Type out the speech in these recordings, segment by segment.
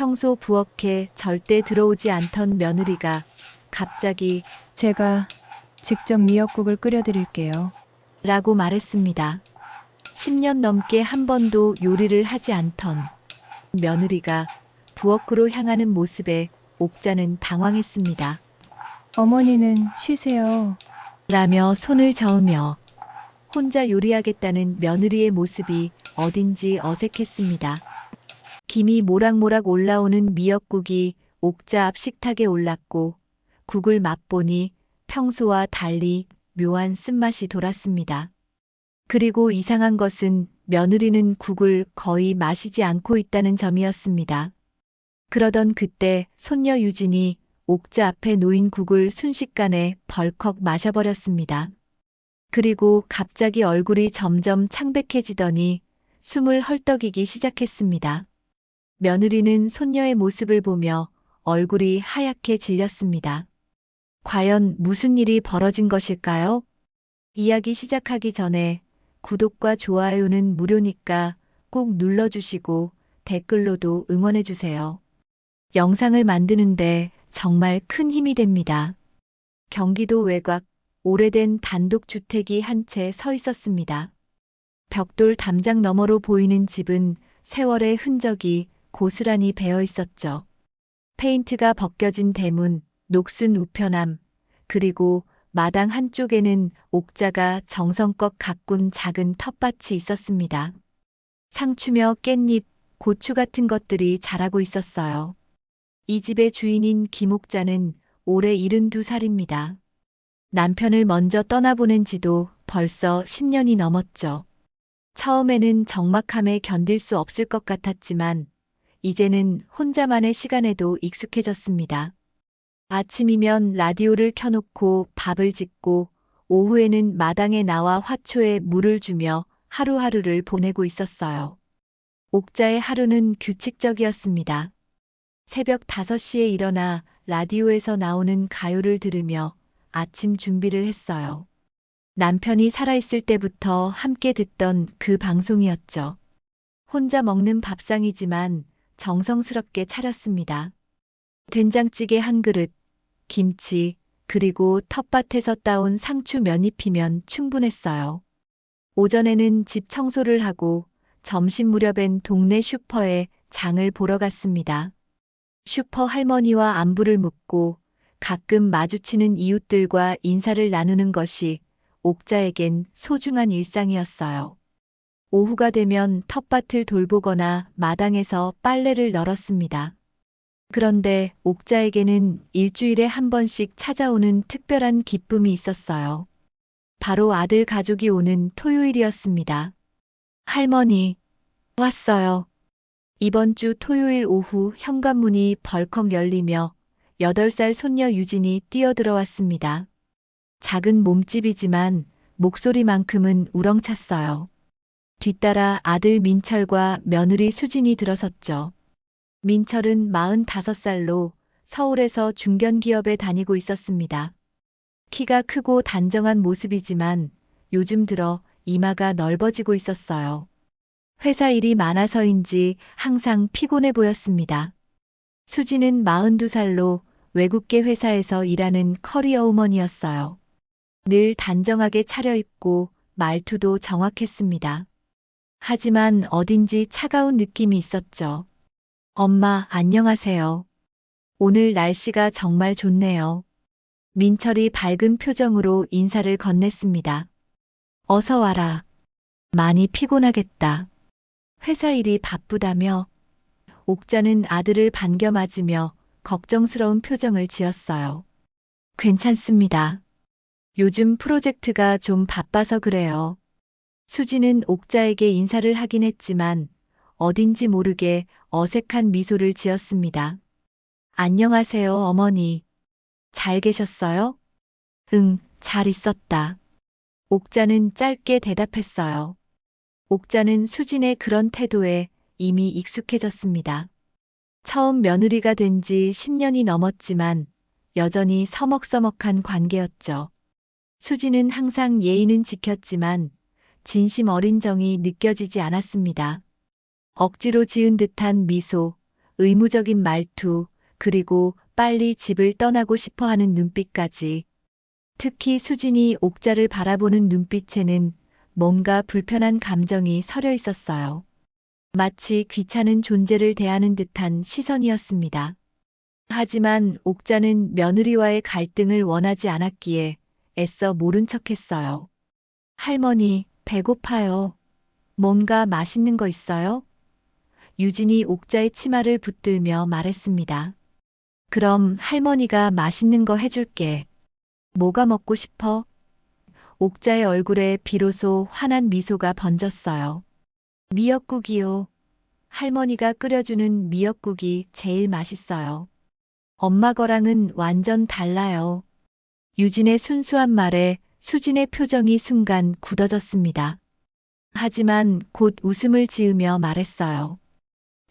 평소 부엌에 절대 들어오지 않던 며느리가 갑자기 제가 직접 미역국을 끓여드릴게요. 라고 말했습니다. 10년 넘게 한 번도 요리를 하지 않던 며느리가 부엌으로 향하는 모습에 옥자는 당황했습니다. 어머니는 쉬세요. 라며 손을 저으며 혼자 요리하겠다는 며느리의 모습이 어딘지 어색했습니다. 김이 모락모락 올라오는 미역국이 옥자 앞 식탁에 올랐고 국을 맛보니 평소와 달리 묘한 쓴맛이 돌았습니다. 그리고 이상한 것은 며느리는 국을 거의 마시지 않고 있다는 점이었습니다. 그러던 그때 손녀 유진이 옥자 앞에 놓인 국을 순식간에 벌컥 마셔버렸습니다. 그리고 갑자기 얼굴이 점점 창백해지더니 숨을 헐떡이기 시작했습니다. 며느리는 손녀의 모습을 보며 얼굴이 하얗게 질렸습니다. 과연 무슨 일이 벌어진 것일까요? 이야기 시작하기 전에 구독과 좋아요는 무료니까 꼭 눌러주시고 댓글로도 응원해주세요. 영상을 만드는데 정말 큰 힘이 됩니다. 경기도 외곽 오래된 단독주택이 한 채 서 있었습니다. 벽돌 담장 너머로 보이는 집은 세월의 흔적이 고스란히 배어 있었죠. 페인트가 벗겨진 대문, 녹슨 우편함, 그리고 마당 한쪽에는 옥자가 정성껏 가꾼 작은 텃밭이 있었습니다. 상추며 깻잎, 고추 같은 것들이 자라고 있었어요. 이 집의 주인인 김옥자는 올해 72살입니다. 남편을 먼저 떠나보낸 지도 벌써 10년이 넘었죠. 처음에는 적막함에 견딜 수 없을 것 같았지만 이제는 혼자만의 시간에도 익숙해졌습니다. 아침이면 라디오를 켜놓고 밥을 짓고 오후에는 마당에 나와 화초에 물을 주며 하루하루를 보내고 있었어요. 옥자의 하루는 규칙적이었습니다. 새벽 5시에 일어나 라디오에서 나오는 가요를 들으며 아침 준비를 했어요. 남편이 살아있을 때부터 함께 듣던 그 방송이었죠. 혼자 먹는 밥상이지만 정성스럽게 차렸습니다. 된장찌개 한 그릇, 김치, 그리고 텃밭에서 따온 상추 몇 입이면 충분했어요. 오전에는 집 청소를 하고 점심 무렵엔 동네 슈퍼에 장을 보러 갔습니다. 슈퍼 할머니와 안부를 묻고 가끔 마주치는 이웃들과 인사를 나누는 것이 옥자에겐 소중한 일상이었어요. 오후가 되면 텃밭을 돌보거나 마당에서 빨래를 널었습니다. 그런데 옥자에게는 일주일에 한 번씩 찾아오는 특별한 기쁨이 있었어요. 바로 아들 가족이 오는 토요일이었습니다. 할머니, 왔어요. 이번 주 토요일 오후 현관문이 벌컥 열리며 8살 손녀 유진이 뛰어들어왔습니다. 작은 몸집이지만 목소리만큼은 우렁찼어요. 뒤따라 아들 민철과 며느리 수진이 들어섰죠. 민철은 45살로 서울에서 중견기업에 다니고 있었습니다. 키가 크고 단정한 모습이지만 요즘 들어 이마가 넓어지고 있었어요. 회사 일이 많아서인지 항상 피곤해 보였습니다. 수지는 42살로 외국계 회사에서 일하는 커리어우먼이었어요. 늘 단정하게 차려입고 말투도 정확했습니다. 하지만 어딘지 차가운 느낌이 있었죠. 엄마, 안녕하세요. 오늘 날씨가 정말 좋네요. 민철이 밝은 표정으로 인사를 건넸습니다. 어서 와라. 많이 피곤하겠다. 회사 일이 바쁘다며? 옥자는 아들을 반겨 맞으며 걱정스러운 표정을 지었어요. 괜찮습니다. 요즘 프로젝트가 좀 바빠서 그래요. 수지는 옥자에게 인사를 하긴 했지만 어딘지 모르게 어색한 미소를 지었습니다. 안녕하세요, 어머니. 잘 계셨어요? 응, 잘 있었다. 옥자는 짧게 대답했어요. 옥자는 수진의 그런 태도에 이미 익숙해졌습니다. 처음 며느리가 된 지 10년이 넘었지만 여전히 서먹서먹한 관계였죠. 수진은 항상 예의는 지켰지만 진심 어린 정이 느껴지지 않았습니다. 억지로 지은 듯한 미소, 의무적인 말투, 그리고 빨리 집을 떠나고 싶어 하는 눈빛까지. 특히 수진이 옥자를 바라보는 눈빛에는 뭔가 불편한 감정이 서려 있었어요. 마치 귀찮은 존재를 대하는 듯한 시선이었습니다. 하지만 옥자는 며느리와의 갈등을 원하지 않았기에 애써 모른 척했어요. 할머니, 배고파요. 뭔가 맛있는 거 있어요? 유진이 옥자의 치마를 붙들며 말했습니다. 그럼 할머니가 맛있는 거 해줄게. 뭐가 먹고 싶어? 옥자의 얼굴에 비로소 환한 미소가 번졌어요. 미역국이요. 할머니가 끓여주는 미역국이 제일 맛있어요. 엄마 거랑은 완전 달라요. 유진의 순수한 말에 수진의 표정이 순간 굳어졌습니다. 하지만 곧 웃음을 지으며 말했어요.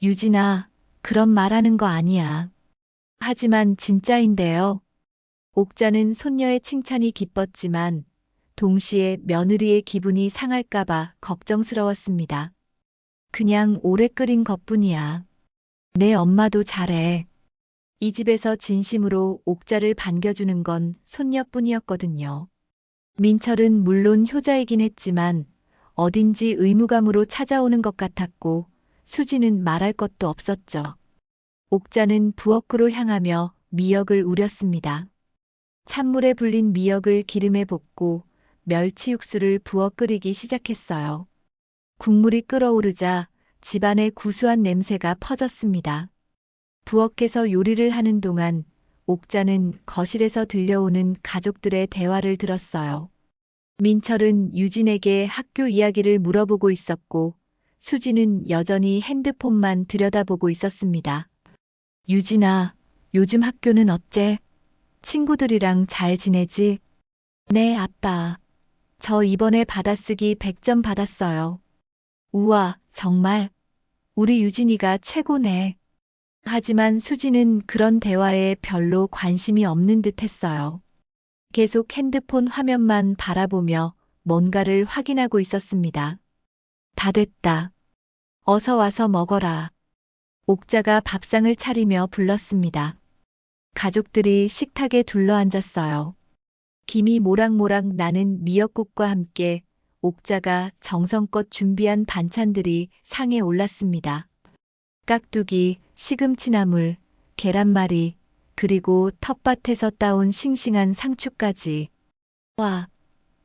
유진아, 그런 말하는 거 아니야. 하지만 진짜인데요. 옥자는 손녀의 칭찬이 기뻤지만 동시에 며느리의 기분이 상할까봐 걱정스러웠습니다. 그냥 오래 끓인 것뿐이야. 내 엄마도 잘해. 이 집에서 진심으로 옥자를 반겨주는 건 손녀뿐이었거든요. 민철은 물론 효자이긴 했지만 어딘지 의무감으로 찾아오는 것 같았고 수지는 말할 것도 없었죠. 옥자는 부엌으로 향하며 미역을 우렸습니다. 찬물에 불린 미역을 기름에 볶고 멸치 육수를 부어 끓이기 시작했어요. 국물이 끓어오르자 집안의 구수한 냄새가 퍼졌습니다. 부엌에서 요리를 하는 동안 옥자는 거실에서 들려오는 가족들의 대화를 들었어요. 민철은 유진에게 학교 이야기를 물어보고 있었고 수지는 여전히 핸드폰만 들여다보고 있었습니다. 유진아, 요즘 학교는 어째? 친구들이랑 잘 지내지? 네, 아빠. 저 이번에 받아쓰기 100점 받았어요. 우와, 정말? 우리 유진이가 최고네. 하지만 수지는 그런 대화에 별로 관심이 없는 듯 했어요. 계속 핸드폰 화면만 바라보며 뭔가를 확인하고 있었습니다. 다 됐다. 어서 와서 먹어라. 옥자가 밥상을 차리며 불렀습니다. 가족들이 식탁에 둘러앉았어요. 김이 모락모락 나는 미역국과 함께 옥자가 정성껏 준비한 반찬들이 상에 올랐습니다. 깍두기, 시금치나물, 계란말이, 그리고 텃밭에서 따온 싱싱한 상추까지. 와,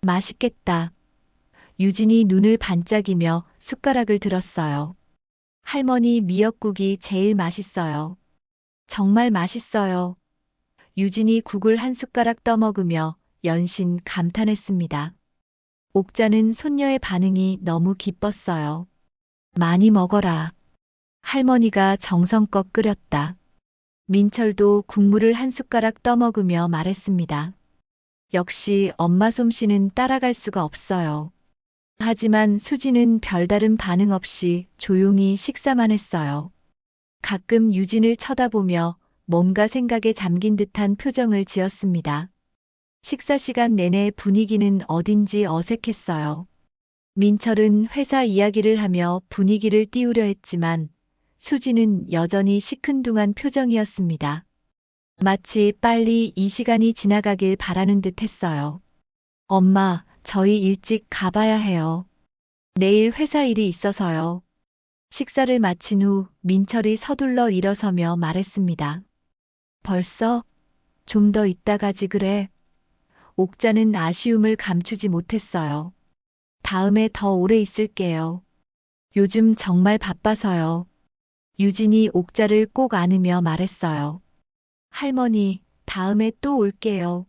맛있겠다. 유진이 눈을 반짝이며 숟가락을 들었어요. 할머니 미역국이 제일 맛있어요. 정말 맛있어요. 유진이 국을 한 숟가락 떠먹으며 연신 감탄했습니다. 옥자는 손녀의 반응이 너무 기뻤어요. 많이 먹어라. 할머니가 정성껏 끓였다. 민철도 국물을 한 숟가락 떠먹으며 말했습니다. 역시 엄마 솜씨는 따라갈 수가 없어요. 하지만 수지는 별다른 반응 없이 조용히 식사만 했어요. 가끔 유진을 쳐다보며 뭔가 생각에 잠긴 듯한 표정을 지었습니다. 식사 시간 내내 분위기는 어딘지 어색했어요. 민철은 회사 이야기를 하며 분위기를 띄우려 했지만 수지는 여전히 시큰둥한 표정이었습니다. 마치 빨리 이 시간이 지나가길 바라는 듯 했어요. 엄마, 저희 일찍 가봐야 해요. 내일 회사 일이 있어서요. 식사를 마친 후 민철이 서둘러 일어서며 말했습니다. 벌써? 좀 더 이따 가지 그래. 옥자는 아쉬움을 감추지 못했어요. 다음에 더 오래 있을게요. 요즘 정말 바빠서요. 유진이 옥자를 꼭 안으며 말했어요. 할머니, 다음에 또 올게요.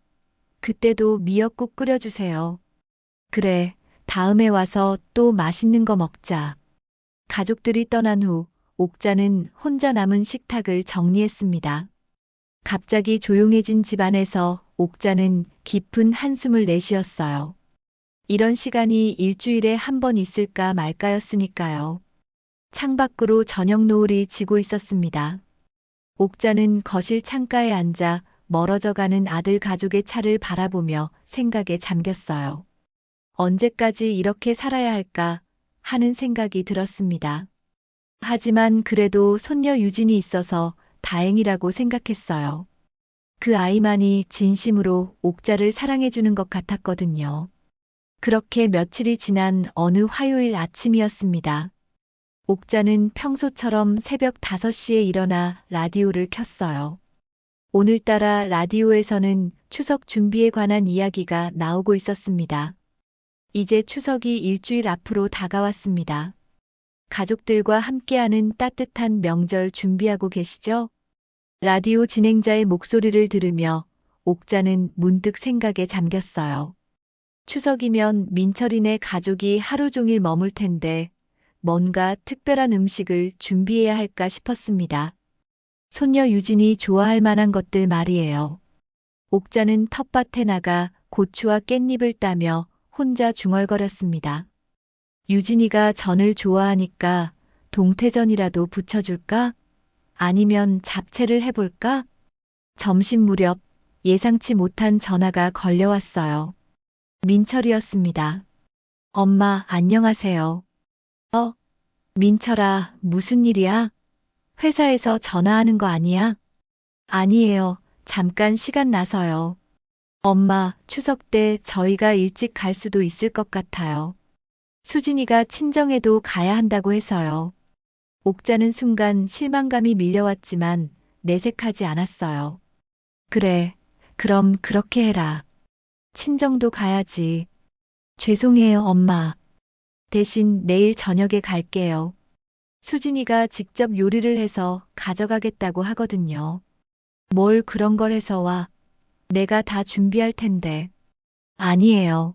그때도 미역국 끓여주세요. 그래, 다음에 와서 또 맛있는 거 먹자. 가족들이 떠난 후 옥자는 혼자 남은 식탁을 정리했습니다. 갑자기 조용해진 집안에서 옥자는 깊은 한숨을 내쉬었어요. 이런 시간이 일주일에 한 번 있을까 말까였으니까요. 창밖으로 저녁 노을이 지고 있었습니다. 옥자는 거실 창가에 앉아 멀어져 가는 아들 가족의 차를 바라보며 생각에 잠겼어요. 언제까지 이렇게 살아야 할까 하는 생각이 들었습니다. 하지만 그래도 손녀 유진이 있어서 다행이라고 생각했어요. 그 아이만이 진심으로 옥자를 사랑해주는 것 같았거든요. 그렇게 며칠이 지난 어느 화요일 아침이었습니다. 옥자는 평소처럼 새벽 5시에 일어나 라디오를 켰어요. 오늘따라 라디오에서는 추석 준비에 관한 이야기가 나오고 있었습니다. 이제 추석이 일주일 앞으로 다가왔습니다. 가족들과 함께하는 따뜻한 명절 준비하고 계시죠? 라디오 진행자의 목소리를 들으며 옥자는 문득 생각에 잠겼어요. 추석이면 민철이네 가족이 하루 종일 머물 텐데 뭔가 특별한 음식을 준비해야 할까 싶었습니다. 손녀 유진이 좋아할 만한 것들 말이에요. 옥자는 텃밭에 나가 고추와 깻잎을 따며 혼자 중얼거렸습니다. 유진이가 전을 좋아하니까 동태전이라도 부쳐줄까? 아니면 잡채를 해볼까? 점심 무렵 예상치 못한 전화가 걸려왔어요. 민철이었습니다. 엄마, 안녕하세요. 민철아, 무슨 일이야? 회사에서 전화하는 거 아니야? 아니에요. 잠깐 시간 나서요. 엄마, 추석 때 저희가 일찍 갈 수도 있을 것 같아요. 수진이가 친정에도 가야 한다고 해서요. 옥자는 순간 실망감이 밀려왔지만 내색하지 않았어요. 그래, 그럼 그렇게 해라. 친정도 가야지. 죄송해요, 엄마. 대신 내일 저녁에 갈게요. 수진이가 직접 요리를 해서 가져가겠다고 하거든요. 뭘 그런 걸 해서 와. 내가 다 준비할 텐데. 아니에요.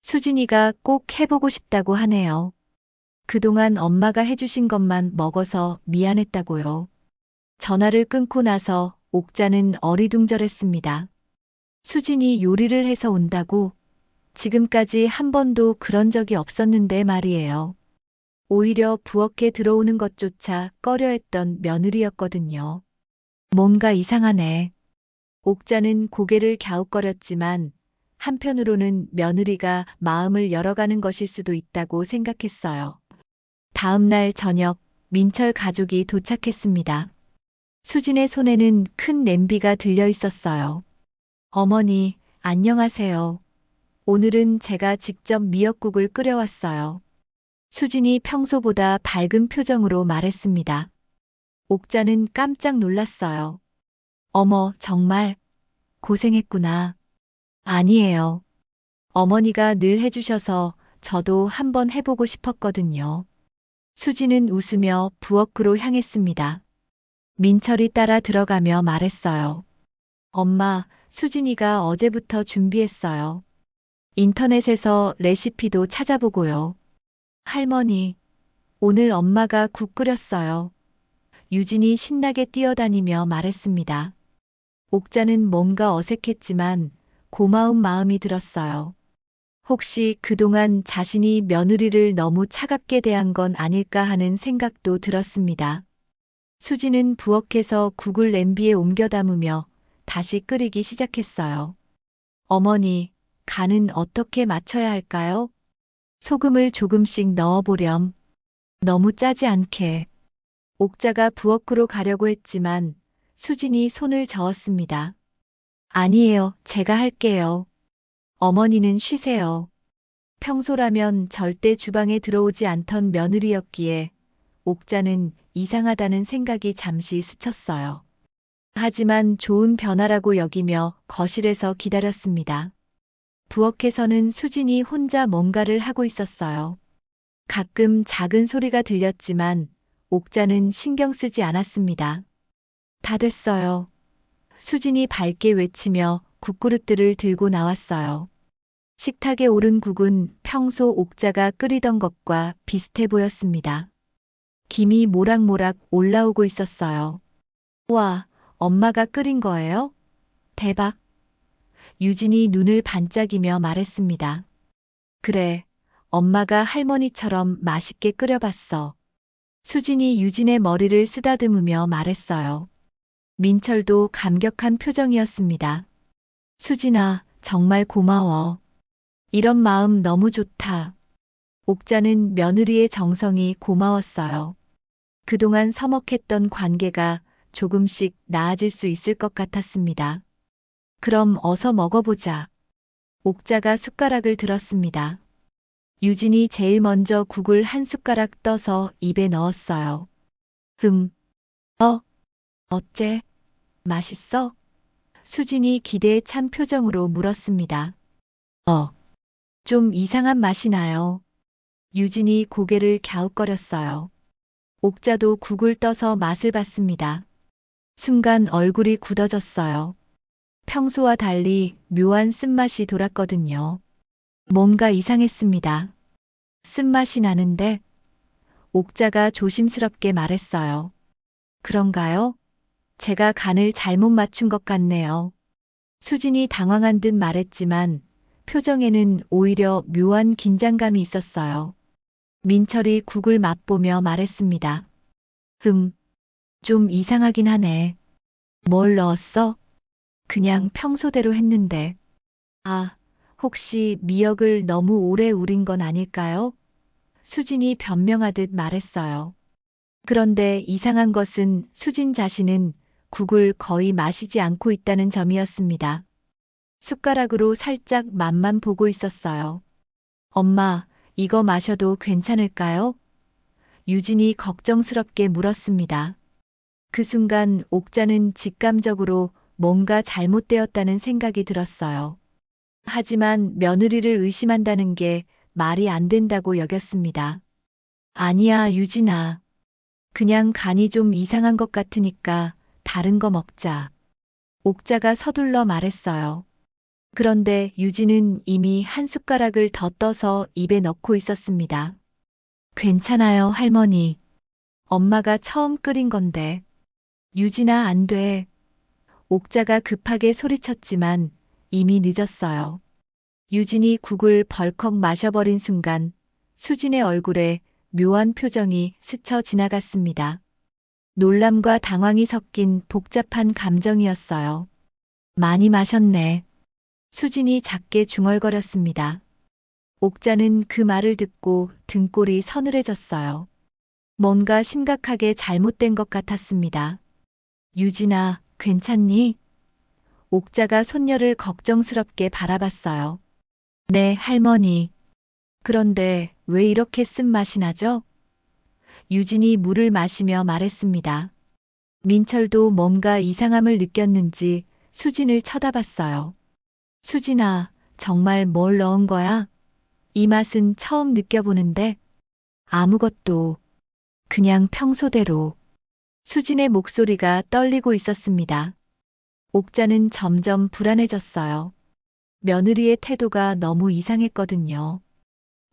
수진이가 꼭 해보고 싶다고 하네요. 그동안 엄마가 해주신 것만 먹어서 미안했다고요. 전화를 끊고 나서 옥자는 어리둥절했습니다. 수진이 요리를 해서 온다고? 지금까지 한 번도 그런 적이 없었는데 말이에요. 오히려 부엌에 들어오는 것조차 꺼려했던 며느리였거든요. 뭔가 이상하네. 옥자는 고개를 갸웃거렸지만 한편으로는 며느리가 마음을 열어가는 것일 수도 있다고 생각했어요. 다음 날 저녁 민철 가족이 도착했습니다. 수진의 손에는 큰 냄비가 들려 있었어요. 어머니, 안녕하세요. 오늘은 제가 직접 미역국을 끓여왔어요. 수진이 평소보다 밝은 표정으로 말했습니다. 옥자는 깜짝 놀랐어요. 어머, 정말 고생했구나. 아니에요. 어머니가 늘 해주셔서 저도 한번 해보고 싶었거든요. 수지는 웃으며 부엌으로 향했습니다. 민철이 따라 들어가며 말했어요. 엄마, 수진이가 어제부터 준비했어요. 인터넷에서 레시피도 찾아보고요. 할머니, 오늘 엄마가 국 끓였어요. 유진이 신나게 뛰어다니며 말했습니다. 옥자는 뭔가 어색했지만 고마운 마음이 들었어요. 혹시 그동안 자신이 며느리를 너무 차갑게 대한 건 아닐까 하는 생각도 들었습니다. 수지는 부엌에서 국을 냄비에 옮겨 담으며 다시 끓이기 시작했어요. 어머니, 간은 어떻게 맞춰야 할까요? 소금을 조금씩 넣어보렴. 너무 짜지 않게. 옥자가 부엌으로 가려고 했지만 수진이 손을 저었습니다. 아니에요, 제가 할게요. 어머니는 쉬세요. 평소라면 절대 주방에 들어오지 않던 며느리였기에 옥자는 이상하다는 생각이 잠시 스쳤어요. 하지만 좋은 변화라고 여기며 거실에서 기다렸습니다. 부엌에서는 수진이 혼자 뭔가를 하고 있었어요. 가끔 작은 소리가 들렸지만 옥자는 신경 쓰지 않았습니다. 다 됐어요. 수진이 밝게 외치며 국그릇들을 들고 나왔어요. 식탁에 오른 국은 평소 옥자가 끓이던 것과 비슷해 보였습니다. 김이 모락모락 올라오고 있었어요. 와, 엄마가 끓인 거예요? 대박. 유진이 눈을 반짝이며 말했습니다. 그래, 엄마가 할머니처럼 맛있게 끓여봤어. 수진이 유진의 머리를 쓰다듬으며 말했어요. 민철도 감격한 표정이었습니다. 수진아, 정말 고마워. 이런 마음 너무 좋다. 옥자는 며느리의 정성이 고마웠어요. 그동안 서먹했던 관계가 조금씩 나아질 수 있을 것 같았습니다. 그럼 어서 먹어보자. 옥자가 숟가락을 들었습니다. 유진이 제일 먼저 국을 한 숟가락 떠서 입에 넣었어요. 어째? 맛있어? 수진이 기대에 찬 표정으로 물었습니다. 좀 이상한 맛이 나요. 유진이 고개를 갸웃거렸어요. 옥자도 국을 떠서 맛을 봤습니다. 순간 얼굴이 굳어졌어요. 평소와 달리 묘한 쓴맛이 돌았거든요. 뭔가 이상했습니다. 쓴맛이 나는데 옥자가 조심스럽게 말했어요. 그런가요? 제가 간을 잘못 맞춘 것 같네요. 수진이 당황한 듯 말했지만 표정에는 오히려 묘한 긴장감이 있었어요. 민철이 국을 맛보며 말했습니다. 좀 이상하긴 하네. 뭘 넣었어? 그냥 평소대로 했는데. 혹시 미역을 너무 오래 우린 건 아닐까요? 수진이 변명하듯 말했어요. 그런데 이상한 것은 수진 자신은 국을 거의 마시지 않고 있다는 점이었습니다. 숟가락으로 살짝 맛만 보고 있었어요. 엄마, 이거 마셔도 괜찮을까요? 유진이 걱정스럽게 물었습니다. 그 순간 옥자는 직감적으로 뭔가 잘못되었다는 생각이 들었어요. 하지만 며느리를 의심한다는 게 말이 안 된다고 여겼습니다. 아니야, 유진아. 그냥 간이 좀 이상한 것 같으니까 다른 거 먹자. 옥자가 서둘러 말했어요. 그런데 유진은 이미 한 숟가락을 더 떠서 입에 넣고 있었습니다. 괜찮아요, 할머니. 엄마가 처음 끓인 건데. 유진아, 안 돼. 옥자가 급하게 소리쳤지만 이미 늦었어요. 유진이 국을 벌컥 마셔버린 순간 수진의 얼굴에 묘한 표정이 스쳐 지나갔습니다. 놀람과 당황이 섞인 복잡한 감정이었어요. 많이 마셨네. 수진이 작게 중얼거렸습니다. 옥자는 그 말을 듣고 등골이 서늘해졌어요. 뭔가 심각하게 잘못된 것 같았습니다. 유진아, 괜찮니? 옥자가 손녀를 걱정스럽게 바라봤어요. 네, 할머니. 그런데 왜 이렇게 쓴맛이 나죠? 유진이 물을 마시며 말했습니다. 민철도 뭔가 이상함을 느꼈는지 수진을 쳐다봤어요. 수진아, 정말 뭘 넣은 거야? 이 맛은 처음 느껴보는데. 아무것도. 그냥 평소대로. 수진의 목소리가 떨리고 있었습니다. 옥자는 점점 불안해졌어요. 며느리의 태도가 너무 이상했거든요.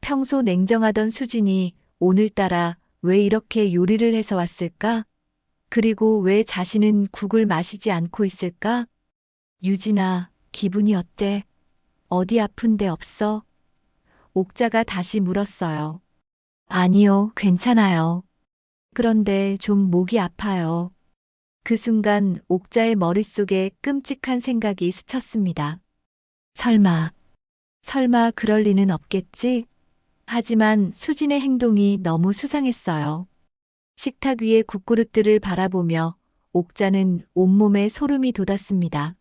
평소 냉정하던 수진이 오늘따라 왜 이렇게 요리를 해서 왔을까? 그리고 왜 자신은 국을 마시지 않고 있을까? 유진아, 기분이 어때? 어디 아픈 데 없어? 옥자가 다시 물었어요. 아니요, 괜찮아요. 그런데 좀 목이 아파요. 그 순간 옥자의 머릿속에 끔찍한 생각이 스쳤습니다. 설마 그럴 리는 없겠지? 하지만 수진의 행동이 너무 수상했어요. 식탁 위의 국그릇들을 바라보며 옥자는 온몸에 소름이 돋았습니다.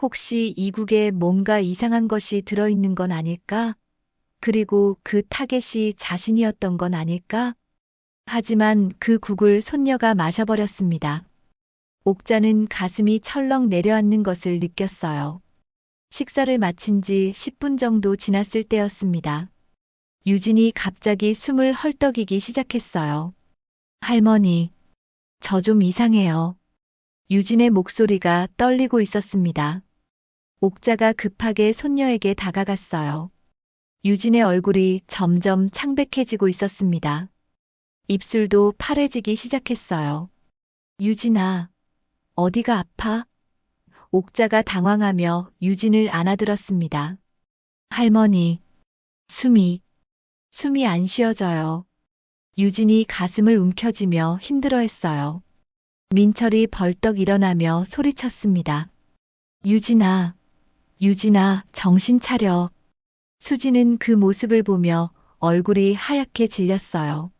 혹시 이 국에 뭔가 이상한 것이 들어있는 건 아닐까? 그리고 그 타겟이 자신이었던 건 아닐까? 하지만 그 국을 손녀가 마셔버렸습니다. 옥자는 가슴이 철렁 내려앉는 것을 느꼈어요. 식사를 마친 지 10분 정도 지났을 때였습니다. 유진이 갑자기 숨을 헐떡이기 시작했어요. 할머니, 저 좀 이상해요. 유진의 목소리가 떨리고 있었습니다. 옥자가 급하게 손녀에게 다가갔어요. 유진의 얼굴이 점점 창백해지고 있었습니다. 입술도 파래지기 시작했어요. 유진아, 어디가 아파? 옥자가 당황하며 유진을 안아들었습니다. 할머니, 숨이 안 쉬어져요. 유진이 가슴을 움켜쥐며 힘들어했어요. 민철이 벌떡 일어나며 소리쳤습니다. 유진아, 정신 차려. 수진은 그 모습을 보며 얼굴이 하얗게 질렸어요.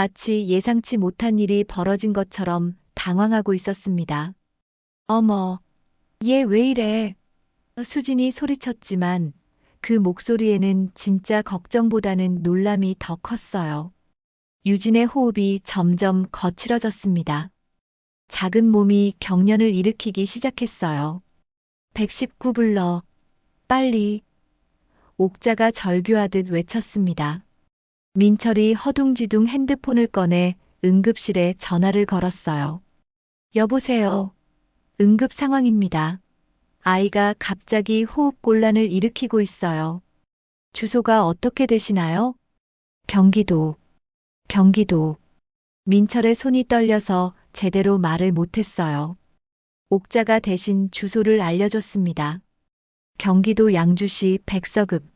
마치 예상치 못한 일이 벌어진 것처럼 당황하고 있었습니다. 어머, 얘 왜 이래? 수진이 소리쳤지만 그 목소리에는 진짜 걱정보다는 놀람이 더 컸어요. 유진의 호흡이 점점 거칠어졌습니다. 작은 몸이 경련을 일으키기 시작했어요. 119 불러. 빨리. 옥자가 절규하듯 외쳤습니다. 민철이 허둥지둥 핸드폰을 꺼내 응급실에 전화를 걸었어요. 여보세요. 응급 상황입니다. 아이가 갑자기 호흡곤란을 일으키고 있어요. 주소가 어떻게 되시나요? 경기도. 민철의 손이 떨려서 제대로 말을 못했어요. 옥자가 대신 주소를 알려줬습니다. 경기도 양주시 백서급.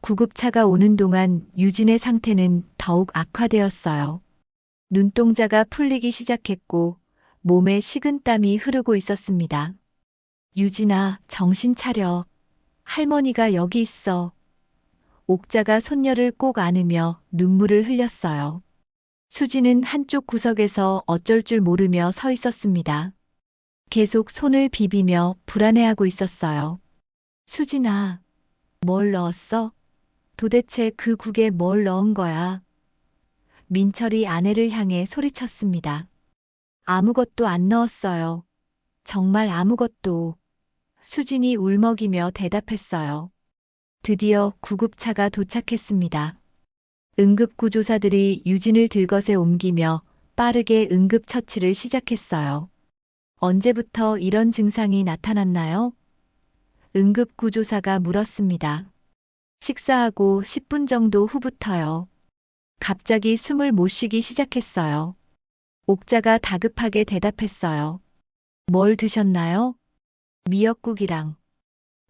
구급차가 오는 동안 유진의 상태는 더욱 악화되었어요. 눈동자가 풀리기 시작했고 몸에 식은땀이 흐르고 있었습니다. 유진아, 정신 차려. 할머니가 여기 있어. 옥자가 손녀를 꼭 안으며 눈물을 흘렸어요. 수지는 한쪽 구석에서 어쩔 줄 모르며 서 있었습니다. 계속 손을 비비며 불안해하고 있었어요. 수진아, 뭘 넣었어? 도대체 그 국에 뭘 넣은 거야? 민철이 아내를 향해 소리쳤습니다. 아무것도 안 넣었어요. 정말 아무것도. 수진이 울먹이며 대답했어요. 드디어 구급차가 도착했습니다. 응급구조사들이 유진을 들것에 옮기며 빠르게 응급처치를 시작했어요. 언제부터 이런 증상이 나타났나요? 응급구조사가 물었습니다. 식사하고 10분 정도 후부터요. 갑자기 숨을 못 쉬기 시작했어요. 옥자가 다급하게 대답했어요. 뭘 드셨나요? 미역국이랑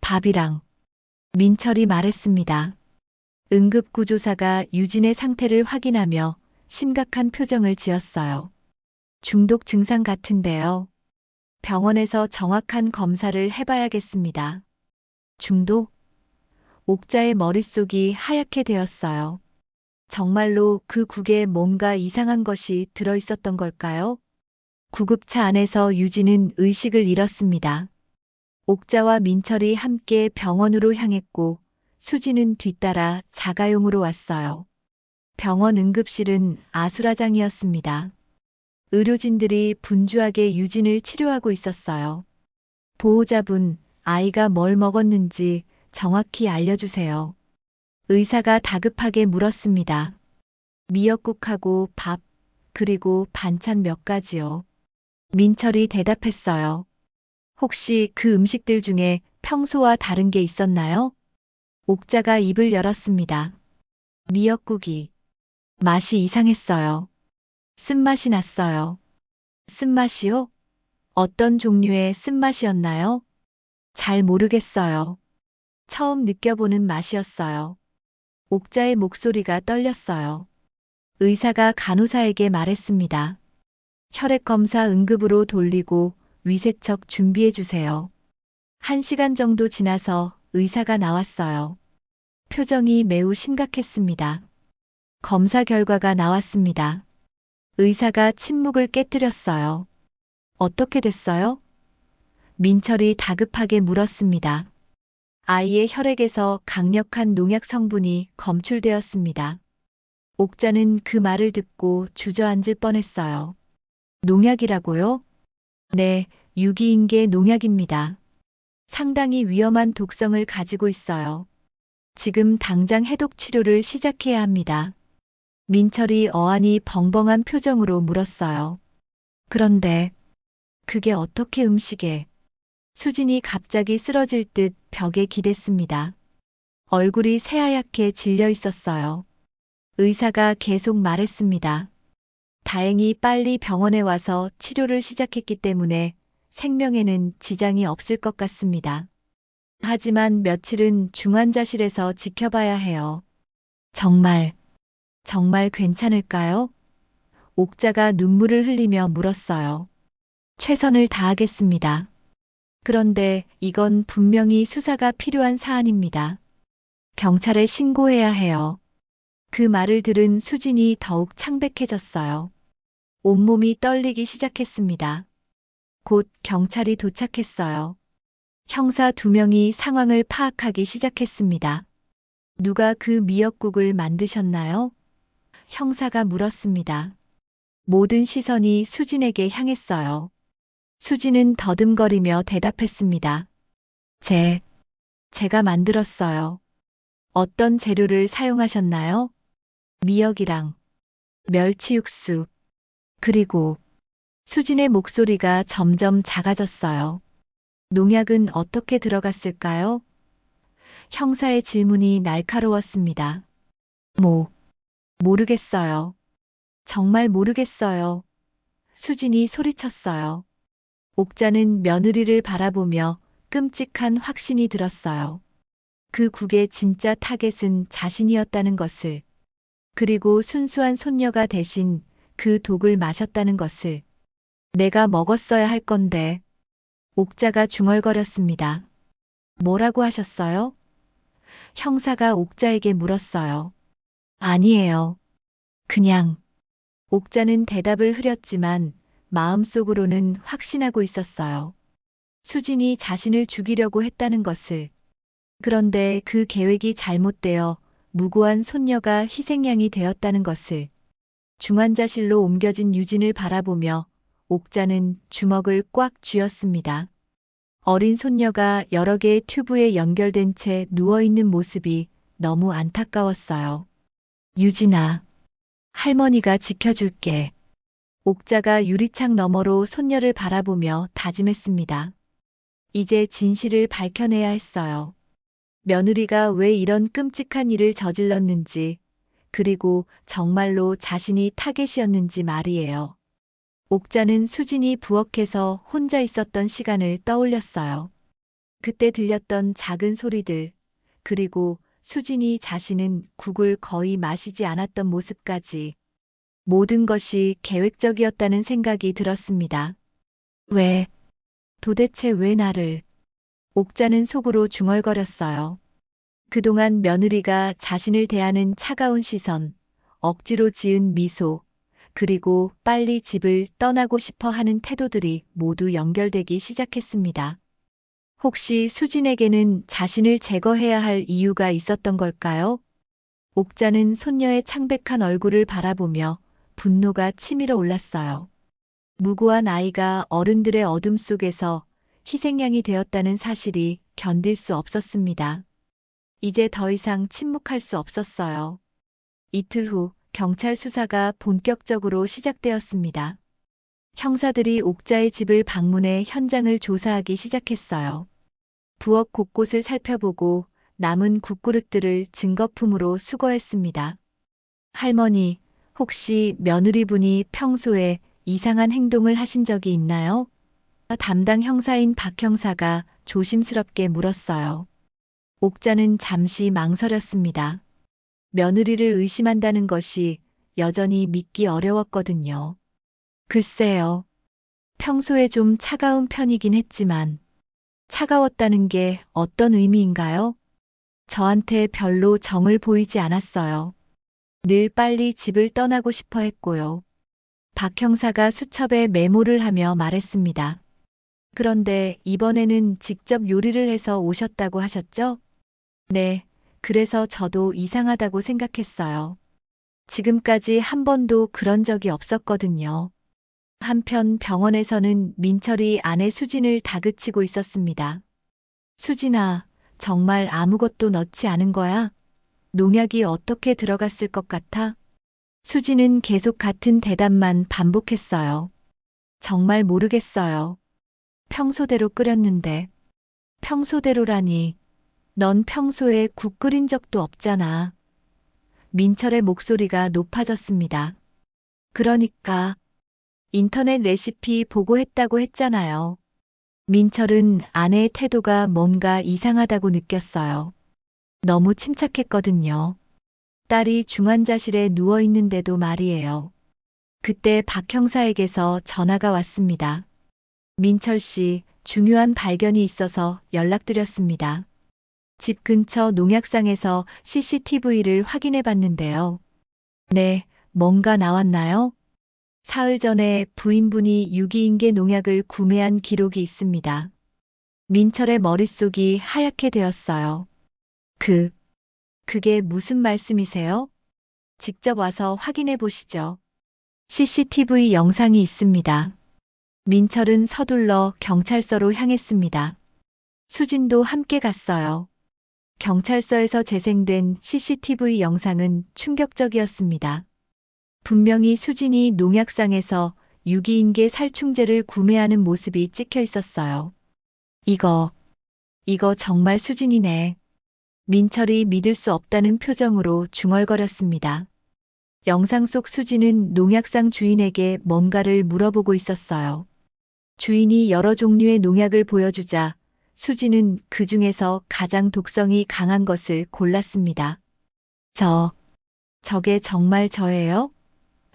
밥이랑. 민철이 말했습니다. 응급구조사가 유진의 상태를 확인하며 심각한 표정을 지었어요. 중독 증상 같은데요. 병원에서 정확한 검사를 해봐야겠습니다. 중독? 옥자의 머릿속이 하얗게 되었어요. 정말로 그 국에 뭔가 이상한 것이 들어있었던 걸까요? 구급차 안에서 유진은 의식을 잃었습니다. 옥자와 민철이 함께 병원으로 향했고 수지는 뒤따라 자가용으로 왔어요. 병원 응급실은 아수라장이었습니다. 의료진들이 분주하게 유진을 치료하고 있었어요. 보호자분, 아이가 뭘 먹었는지 정확히 알려주세요. 의사가 다급하게 물었습니다. 미역국하고 밥, 그리고 반찬 몇 가지요. 민철이 대답했어요. 혹시 그 음식들 중에 평소와 다른 게 있었나요? 옥자가 입을 열었습니다. 미역국이 맛이 이상했어요. 쓴맛이 났어요. 쓴맛이요? 어떤 종류의 쓴맛이었나요? 잘 모르겠어요. 처음 느껴보는 맛이었어요. 옥자의 목소리가 떨렸어요. 의사가 간호사에게 말했습니다. 혈액 검사 응급으로 돌리고 위세척 준비해 주세요. 1시간 정도 지나서 의사가 나왔어요. 표정이 매우 심각했습니다. 검사 결과가 나왔습니다. 의사가 침묵을 깨뜨렸어요. 어떻게 됐어요? 민철이 다급하게 물었습니다. 아이의 혈액에서 강력한 농약 성분이 검출되었습니다. 옥자는 그 말을 듣고 주저앉을 뻔했어요. 농약이라고요? 네, 유기인계 농약입니다. 상당히 위험한 독성을 가지고 있어요. 지금 당장 해독 치료를 시작해야 합니다. 민철이 어안이 벙벙한 표정으로 물었어요. 그런데 그게 어떻게 음식에? 수진이 갑자기 쓰러질 듯 벽에 기댔습니다. 얼굴이 새하얗게 질려 있었어요. 의사가 계속 말했습니다. 다행히 빨리 병원에 와서 치료를 시작했기 때문에 생명에는 지장이 없을 것 같습니다. 하지만 며칠은 중환자실에서 지켜봐야 해요. 정말 괜찮을까요? 옥자가 눈물을 흘리며 물었어요. 최선을 다하겠습니다. 그런데 이건 분명히 수사가 필요한 사안입니다. 경찰에 신고해야 해요. 그 말을 들은 수진이 더욱 창백해졌어요. 온몸이 떨리기 시작했습니다. 곧 경찰이 도착했어요. 형사 2명이 상황을 파악하기 시작했습니다. 누가 그 미역국을 만드셨나요? 형사가 물었습니다. 모든 시선이 수진에게 향했어요. 수진은 더듬거리며 대답했습니다. 제가 만들었어요. 어떤 재료를 사용하셨나요? 미역이랑 멸치 육수. 그리고 수진의 목소리가 점점 작아졌어요. 농약은 어떻게 들어갔을까요? 형사의 질문이 날카로웠습니다. 모르겠어요. 정말 모르겠어요. 수진이 소리쳤어요. 옥자는 며느리를 바라보며 끔찍한 확신이 들었어요. 그 국의 진짜 타겟은 자신이었다는 것을, 그리고 순수한 손녀가 대신 그 독을 마셨다는 것을. 내가 먹었어야 할 건데. 옥자가 중얼거렸습니다. 뭐라고 하셨어요? 형사가 옥자에게 물었어요. 아니에요. 그냥. 옥자는 대답을 흐렸지만 마음속으로는 확신하고 있었어요. 수진이 자신을 죽이려고 했다는 것을. 그런데 그 계획이 잘못되어 무고한 손녀가 희생양이 되었다는 것을. 중환자실로 옮겨진 유진을 바라보며 옥자는 주먹을 꽉 쥐었습니다. 어린 손녀가 여러 개의 튜브에 연결된 채 누워있는 모습이 너무 안타까웠어요. 유진아, 할머니가 지켜줄게. 옥자가 유리창 너머로 손녀를 바라보며 다짐했습니다. 이제 진실을 밝혀내야 했어요. 며느리가 왜 이런 끔찍한 일을 저질렀는지, 그리고 정말로 자신이 타겟이었는지 말이에요. 옥자는 수진이 부엌에서 혼자 있었던 시간을 떠올렸어요. 그때 들렸던 작은 소리들, 그리고 수진이 자신은 국을 거의 마시지 않았던 모습까지. 모든 것이 계획적이었다는 생각이 들었습니다. 도대체 왜 나를? 옥자는 속으로 중얼거렸어요. 그동안 며느리가 자신을 대하는 차가운 시선, 억지로 지은 미소, 그리고 빨리 집을 떠나고 싶어 하는 태도들이 모두 연결되기 시작했습니다. 혹시 수진에게는 자신을 제거해야 할 이유가 있었던 걸까요? 옥자는 손녀의 창백한 얼굴을 바라보며 분노가 치밀어 올랐어요. 무고한 아이가 어른들의 어둠 속에서 희생양이 되었다는 사실이 견딜 수 없었습니다. 이제 더 이상 침묵할 수 없었어요. 이틀 후 경찰 수사가 본격적으로 시작되었습니다. 형사들이 옥자의 집을 방문해 현장을 조사하기 시작했어요. 부엌 곳곳을 살펴보고 남은 국그릇들을 증거품으로 수거했습니다. 할머니, 혹시 며느리분이 평소에 이상한 행동을 하신 적이 있나요? 담당 형사인 박 형사가 조심스럽게 물었어요. 옥자는 잠시 망설였습니다. 며느리를 의심한다는 것이 여전히 믿기 어려웠거든요. 글쎄요. 평소에 좀 차가운 편이긴 했지만, 차가웠다는 게 어떤 의미인가요? 저한테 별로 정을 보이지 않았어요. 늘 빨리 집을 떠나고 싶어 했고요. 박 형사가 수첩에 메모를 하며 말했습니다. 그런데 이번에는 직접 요리를 해서 오셨다고 하셨죠? 네, 그래서 저도 이상하다고 생각했어요. 지금까지 한 번도 그런 적이 없었거든요. 한편 병원에서는 민철이 아내 수진을 다그치고 있었습니다. 수진아, 정말 아무것도 넣지 않은 거야? 농약이 어떻게 들어갔을 것 같아? 수진은 계속 같은 대답만 반복했어요. 정말 모르겠어요. 평소대로 끓였는데. 평소대로라니. 넌 평소에 국 끓인 적도 없잖아. 민철의 목소리가 높아졌습니다. 그러니까 인터넷 레시피 보고 했다고 했잖아요. 민철은 아내의 태도가 뭔가 이상하다고 느꼈어요. 너무 침착했거든요. 딸이 중환자실에 누워 있는데도 말이에요. 그때 박 형사에게서 전화가 왔습니다. 민철 씨, 중요한 발견이 있어서 연락드렸습니다. 집 근처 농약상에서 CCTV를 확인해 봤는데요. 네, 뭔가 나왔나요? 사흘 전에 부인분이 유기인계 농약을 구매한 기록이 있습니다. 민철의 머릿속이 하얗게 되었어요. 그게 무슨 말씀이세요? 직접 와서 확인해 보시죠. CCTV 영상이 있습니다. 민철은 서둘러 경찰서로 향했습니다. 수진도 함께 갔어요. 경찰서에서 재생된 CCTV 영상은 충격적이었습니다. 분명히 수진이 농약상에서 유기인계 살충제를 구매하는 모습이 찍혀 있었어요. 이거 정말 수진이네. 민철이 믿을 수 없다는 표정으로 중얼거렸습니다. 영상 속 수진은 농약상 주인에게 뭔가를 물어보고 있었어요. 주인이 여러 종류의 농약을 보여주자 수진은 그 중에서 가장 독성이 강한 것을 골랐습니다. 저게 정말 저예요?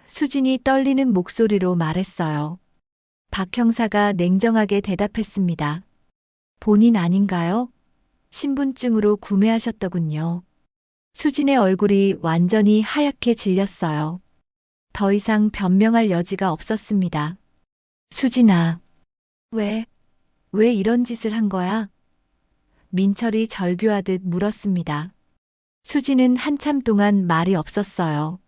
수진이 떨리는 목소리로 말했어요. 박 형사가 냉정하게 대답했습니다. 본인 아닌가요? 신분증으로 구매하셨더군요. 수진의 얼굴이 완전히 하얗게 질렸어요. 더 이상 변명할 여지가 없었습니다. 수진아, 왜 이런 짓을 한 거야? 민철이 절규하듯 물었습니다. 수진은 한참 동안 말이 없었어요.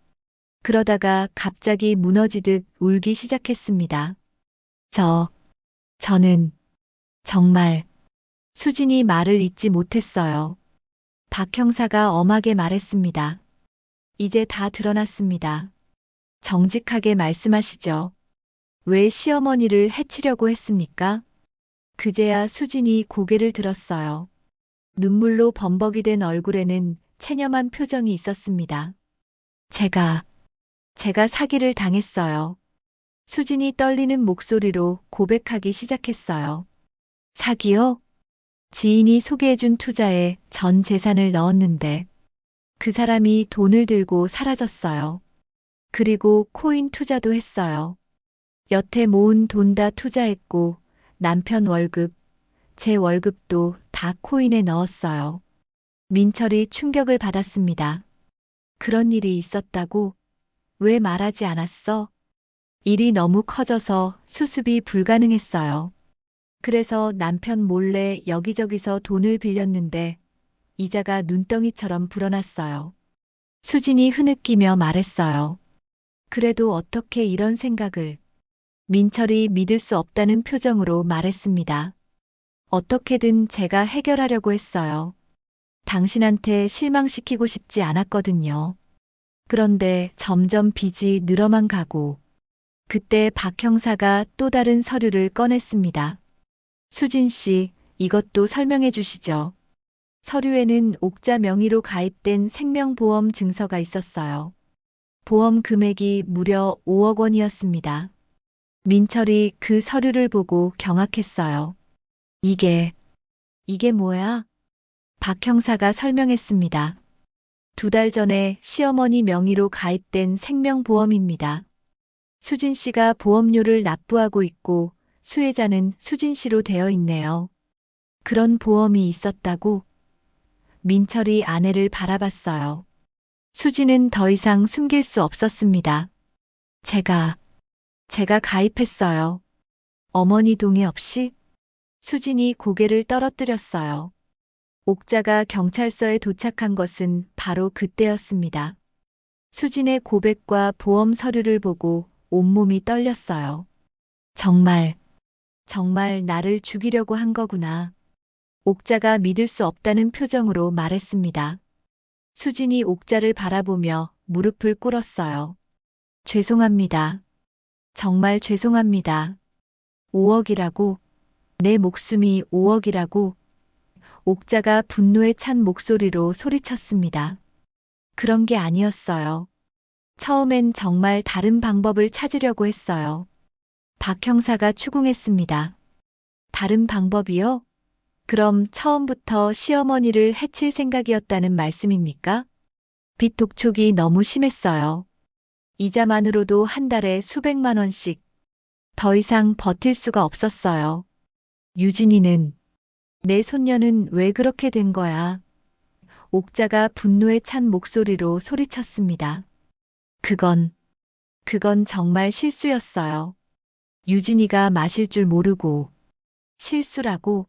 그러다가 갑자기 무너지듯 울기 시작했습니다. 저는 정말 수진이 말을 잇지 못했어요. 박 형사가 엄하게 말했습니다. 이제 다 드러났습니다. 정직하게 말씀하시죠. 왜 시어머니를 해치려고 했습니까? 그제야 수진이 고개를 들었어요. 눈물로 범벅이 된 얼굴에는 체념한 표정이 있었습니다. 제가 사기를 당했어요. 수진이 떨리는 목소리로 고백하기 시작했어요. 사기요? 지인이 소개해준 투자에 전 재산을 넣었는데 그 사람이 돈을 들고 사라졌어요. 그리고 코인 투자도 했어요. 여태 모은 돈 다 투자했고 남편 월급, 제 월급도 다 코인에 넣었어요. 민철이 충격을 받았습니다. 그런 일이 있었다고? 왜 말하지 않았어? 일이 너무 커져서 수습이 불가능했어요. 그래서 남편 몰래 여기저기서 돈을 빌렸는데 이자가 눈덩이처럼 불어났어요. 수진이 흐느끼며 말했어요. 그래도 어떻게 이런 생각을? 민철이 믿을 수 없다는 표정으로 말했습니다. 어떻게든 제가 해결하려고 했어요. 당신한테 실망시키고 싶지 않았거든요. 그런데 점점 빚이 늘어만 가고 그때 박 형사가 또 다른 서류를 꺼냈습니다. 수진 씨, 이것도 설명해 주시죠. 서류에는 옥자 명의로 가입된 생명보험 증서가 있었어요. 보험 금액이 무려 5억 원이었습니다. 민철이 그 서류를 보고 경악했어요. 이게 뭐야? 박 형사가 설명했습니다. 2달 전에 시어머니 명의로 가입된 생명보험입니다. 수진 씨가 보험료를 납부하고 있고 수혜자는 수진 씨로 되어 있네요. 그런 보험이 있었다고? 민철이 아내를 바라봤어요. 수진은 더 이상 숨길 수 없었습니다. 제가 가입했어요. 어머니 동의 없이? 수진이 고개를 떨어뜨렸어요. 옥자가 경찰서에 도착한 것은 바로 그때였습니다. 수진의 고백과 보험 서류를 보고 온몸이 떨렸어요. 정말 나를 죽이려고 한 거구나. 옥자가 믿을 수 없다는 표정으로 말했습니다. 수진이 옥자를 바라보며 무릎을 꿇었어요. 죄송합니다. 정말 죄송합니다. 5억이라고? 내 목숨이 5억이라고? 옥자가 분노에 찬 목소리로 소리쳤습니다. 그런 게 아니었어요. 처음엔 정말 다른 방법을 찾으려고 했어요. 박 형사가 추궁했습니다. 다른 방법이요? 그럼 처음부터 시어머니를 해칠 생각이었다는 말씀입니까? 빚 독촉이 너무 심했어요. 이자만으로도 한 달에 수백만 원씩. 더 이상 버틸 수가 없었어요. 유진이는, 내 손녀는 왜 그렇게 된 거야? 옥자가 분노에 찬 목소리로 소리쳤습니다. 그건 정말 실수였어요. 유진이가 마실 줄 모르고 실수라고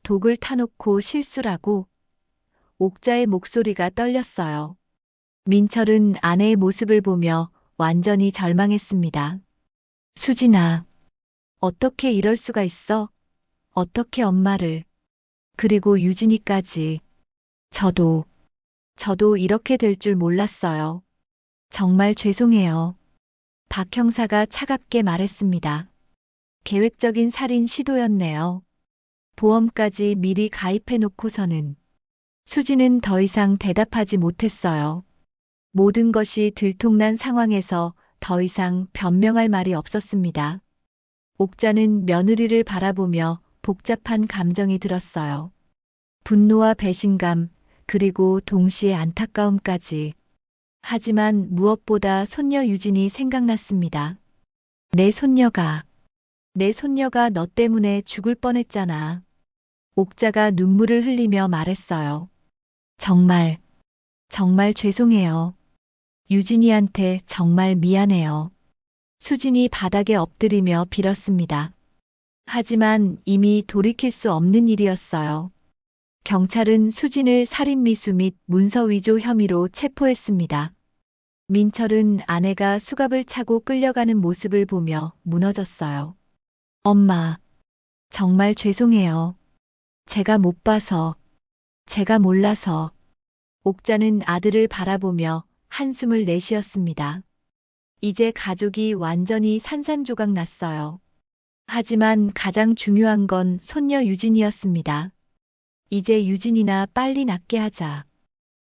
독을 타놓고 실수라고 옥자의 목소리가 떨렸어요. 민철은 아내의 모습을 보며 완전히 절망했습니다. 수진아, 어떻게 이럴 수가 있어? 어떻게 엄마를, 그리고 유진이까지. 저도 이렇게 될 줄 몰랐어요. 정말 죄송해요. 박 형사가 차갑게 말했습니다. 계획적인 살인 시도였네요. 보험까지 미리 가입해 놓고서는. 수지는 더 이상 대답하지 못했어요. 모든 것이 들통난 상황에서 더 이상 변명할 말이 없었습니다. 옥자는 며느리를 바라보며 복잡한 감정이 들었어요. 분노와 배신감, 그리고 동시에 안타까움까지. 하지만 무엇보다 손녀 유진이 생각났습니다. 내 손녀가 너 때문에 죽을 뻔했잖아. 옥자가 눈물을 흘리며 말했어요. 정말 죄송해요. 유진이한테 정말 미안해요. 수진이 바닥에 엎드리며 빌었습니다. 하지만 이미 돌이킬 수 없는 일이었어요. 경찰은 수진을 살인미수 및 문서위조 혐의로 체포했습니다. 민철은 아내가 수갑을 차고 끌려가는 모습을 보며 무너졌어요. 엄마, 정말 죄송해요. 제가 못 봐서, 제가 몰라서. 옥자는 아들을 바라보며 한숨을 내쉬었습니다. 이제 가족이 완전히 산산조각 났어요. 하지만 가장 중요한 건 손녀 유진이었습니다. 이제 유진이나 빨리 낫게 하자.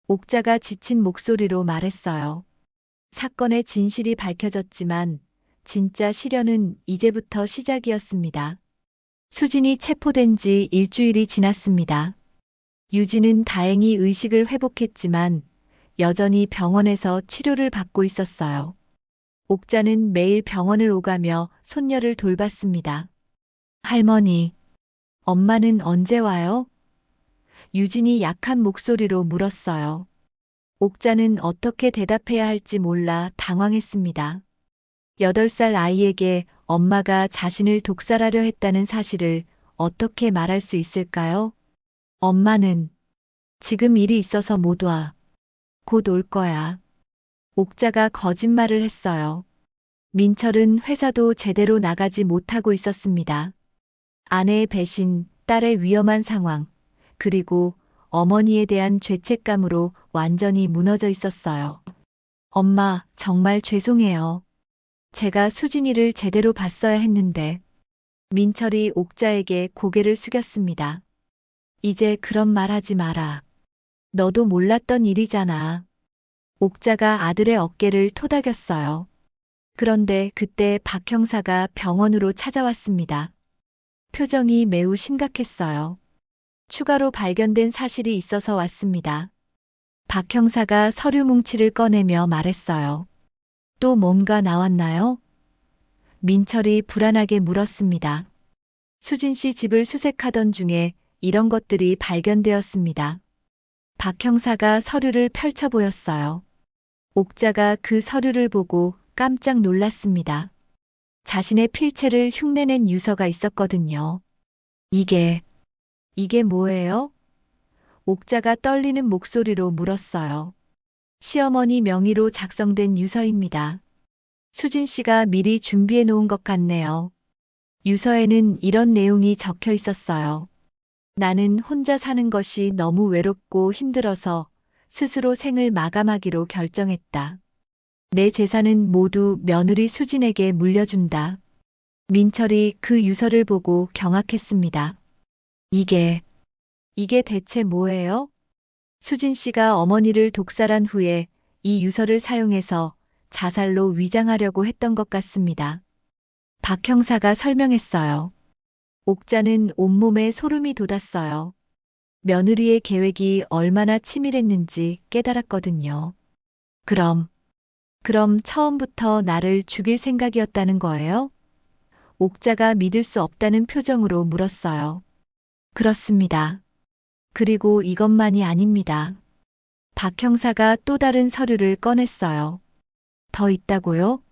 옥자가 지친 목소리로 말했어요. 사건의 진실이 밝혀졌지만 진짜 시련은 이제부터 시작이었습니다. 수진이 체포된 지 일주일이 지났습니다. 유진은 다행히 의식을 회복했지만 여전히 병원에서 치료를 받고 있었어요. 옥자는 매일 병원을 오가며 손녀를 돌봤습니다. 할머니, 엄마는 언제 와요? 유진이 약한 목소리로 물었어요. 옥자는 어떻게 대답해야 할지 몰라 당황했습니다. 8살 아이에게 엄마가 자신을 독살하려 했다는 사실을 어떻게 말할 수 있을까요? 엄마는 지금 일이 있어서 못 와. 곧 올 거야. 옥자가 거짓말을 했어요. 민철은 회사도 제대로 나가지 못하고 있었습니다. 아내의 배신, 딸의 위험한 상황, 그리고 어머니에 대한 죄책감으로 완전히 무너져 있었어요. 엄마, 정말 죄송해요. 제가 수진이를 제대로 봤어야 했는데. 민철이 옥자에게 고개를 숙였습니다. 이제 그런 말 하지 마라. 너도 몰랐던 일이잖아. 옥자가 아들의 어깨를 토닥였어요. 그런데 그때 박 형사가 병원으로 찾아왔습니다. 표정이 매우 심각했어요. 추가로 발견된 사실이 있어서 왔습니다. 박 형사가 서류 뭉치를 꺼내며 말했어요. 또 뭔가 나왔나요? 민철이 불안하게 물었습니다. 수진 씨 집을 수색하던 중에 이런 것들이 발견되었습니다. 박 형사가 서류를 펼쳐 보였어요. 옥자가 그 서류를 보고 깜짝 놀랐습니다. 자신의 필체를 흉내낸 유서가 있었거든요. 이게 뭐예요? 옥자가 떨리는 목소리로 물었어요. 시어머니 명의로 작성된 유서입니다. 수진 씨가 미리 준비해 놓은 것 같네요. 유서에는 이런 내용이 적혀 있었어요. 나는 혼자 사는 것이 너무 외롭고 힘들어서 스스로 생을 마감하기로 결정했다. 내 재산은 모두 며느리 수진에게 물려준다. 민철이 그 유서를 보고 경악했습니다. 이게 대체 뭐예요? 수진 씨가 어머니를 독살한 후에 이 유서를 사용해서 자살로 위장하려고 했던 것 같습니다. 박 형사가 설명했어요. 옥자는 온몸에 소름이 돋았어요. 며느리의 계획이 얼마나 치밀했는지 깨달았거든요. 그럼 처음부터 나를 죽일 생각이었다는 거예요? 옥자가 믿을 수 없다는 표정으로 물었어요. 그렇습니다. 그리고 이것만이 아닙니다. 박 형사가 또 다른 서류를 꺼냈어요. 더 있다고요?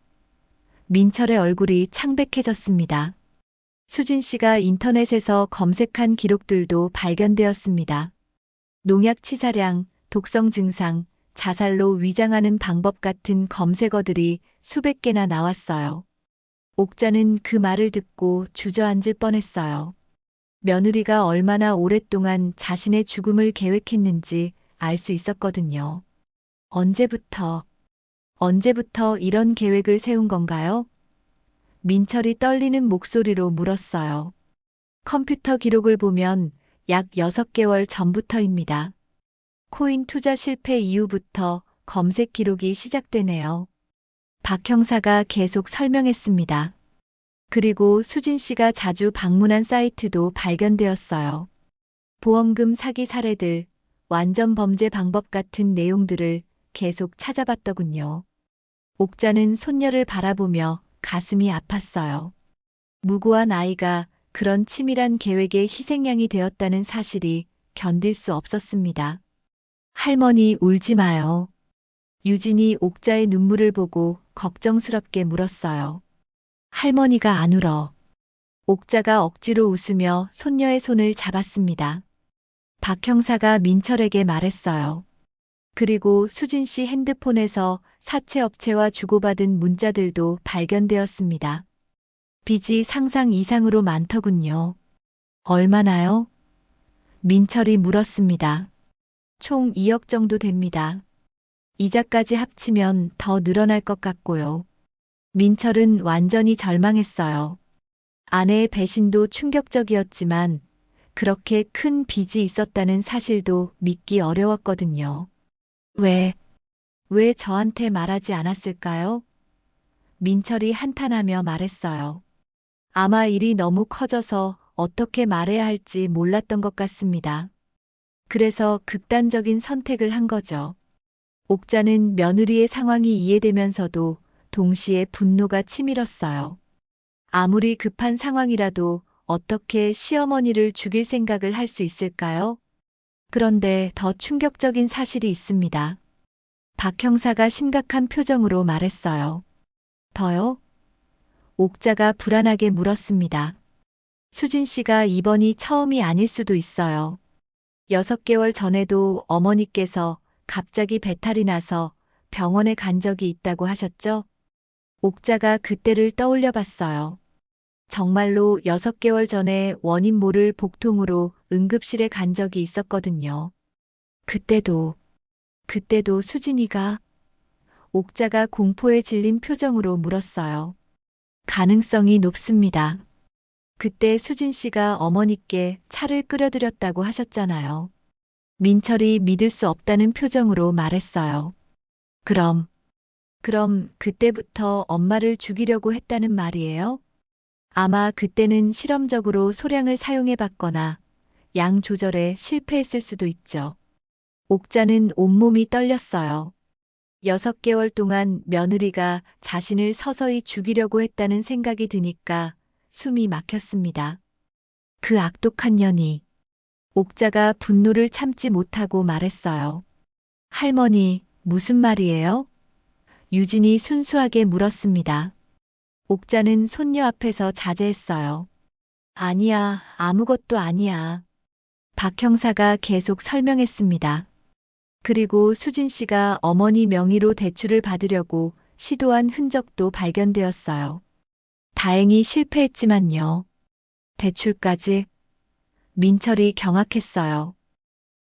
민철의 얼굴이 창백해졌습니다. 수진 씨가 인터넷에서 검색한 기록들도 발견되었습니다. 농약 치사량, 독성 증상, 자살로 위장하는 방법 같은 검색어들이 수백 개나 나왔어요. 옥자는 그 말을 듣고 주저앉을 뻔했어요. 며느리가 얼마나 오랫동안 자신의 죽음을 계획했는지 알 수 있었거든요. 언제부터 이런 계획을 세운 건가요? 민철이 떨리는 목소리로 물었어요. 컴퓨터 기록을 보면 약 6개월 전부터입니다. 코인 투자 실패 이후부터 검색 기록이 시작되네요. 박 형사가 계속 설명했습니다. 그리고 수진 씨가 자주 방문한 사이트도 발견되었어요. 보험금 사기 사례들, 완전 범죄 방법 같은 내용들을 계속 찾아봤더군요. 옥자는 손녀를 바라보며 가슴이 아팠어요. 무고한 아이가 그런 치밀한 계획의 희생양이 되었다는 사실이 견딜 수 없었습니다. 할머니 울지 마요. 유진이 옥자의 눈물을 보고 걱정스럽게 물었어요. 할머니가 안 울어. 옥자가 억지로 웃으며 손녀의 손을 잡았습니다. 박 형사가 민철에게 말했어요. 그리고 수진 씨 핸드폰에서 사채업체와 주고받은 문자들도 발견되었습니다. 빚이 상상 이상으로 많더군요. 얼마나요? 민철이 물었습니다. 총 2억 정도 됩니다. 이자까지 합치면 더 늘어날 것 같고요. 민철은 완전히 절망했어요. 아내의 배신도 충격적이었지만 그렇게 큰 빚이 있었다는 사실도 믿기 어려웠거든요. 왜 저한테 말하지 않았을까요? 민철이 한탄하며 말했어요. 아마 일이 너무 커져서 어떻게 말해야 할지 몰랐던 것 같습니다. 그래서 극단적인 선택을 한 거죠. 옥자는 며느리의 상황이 이해되면서도 동시에 분노가 치밀었어요. 아무리 급한 상황이라도 어떻게 시어머니를 죽일 생각을 할 수 있을까요? 그런데 더 충격적인 사실이 있습니다. 박 형사가 심각한 표정으로 말했어요. 더요? 옥자가 불안하게 물었습니다. 수진 씨가 이번이 처음이 아닐 수도 있어요. 6개월 전에도 어머니께서 갑자기 배탈이 나서 병원에 간 적이 있다고 하셨죠? 옥자가 그때를 떠올려 봤어요. 정말로 6개월 전에 원인 모를 복통으로 응급실에 간 적이 있었거든요. 그때도 수진이가 옥자가 공포에 질린 표정으로 물었어요. 가능성이 높습니다. 그때 수진 씨가 어머니께 차를 끓여드렸다고 하셨잖아요. 민철이 믿을 수 없다는 표정으로 말했어요. 그럼 그때부터 엄마를 죽이려고 했다는 말이에요? 아마 그때는 실험적으로 소량을 사용해 봤거나 양 조절에 실패했을 수도 있죠. 옥자는 온몸이 떨렸어요. 6개월 동안 며느리가 자신을 서서히 죽이려고 했다는 생각이 드니까 숨이 막혔습니다. 그 악독한 년이. 옥자가 분노를 참지 못하고 말했어요. 할머니, 무슨 말이에요? 유진이 순수하게 물었습니다. 옥자는 손녀 앞에서 자제했어요. 아니야, 아무것도 아니야. 박 형사가 계속 설명했습니다. 그리고 수진 씨가 어머니 명의로 대출을 받으려고 시도한 흔적도 발견되었어요. 다행히 실패했지만요. 대출까지? 민철이 경악했어요.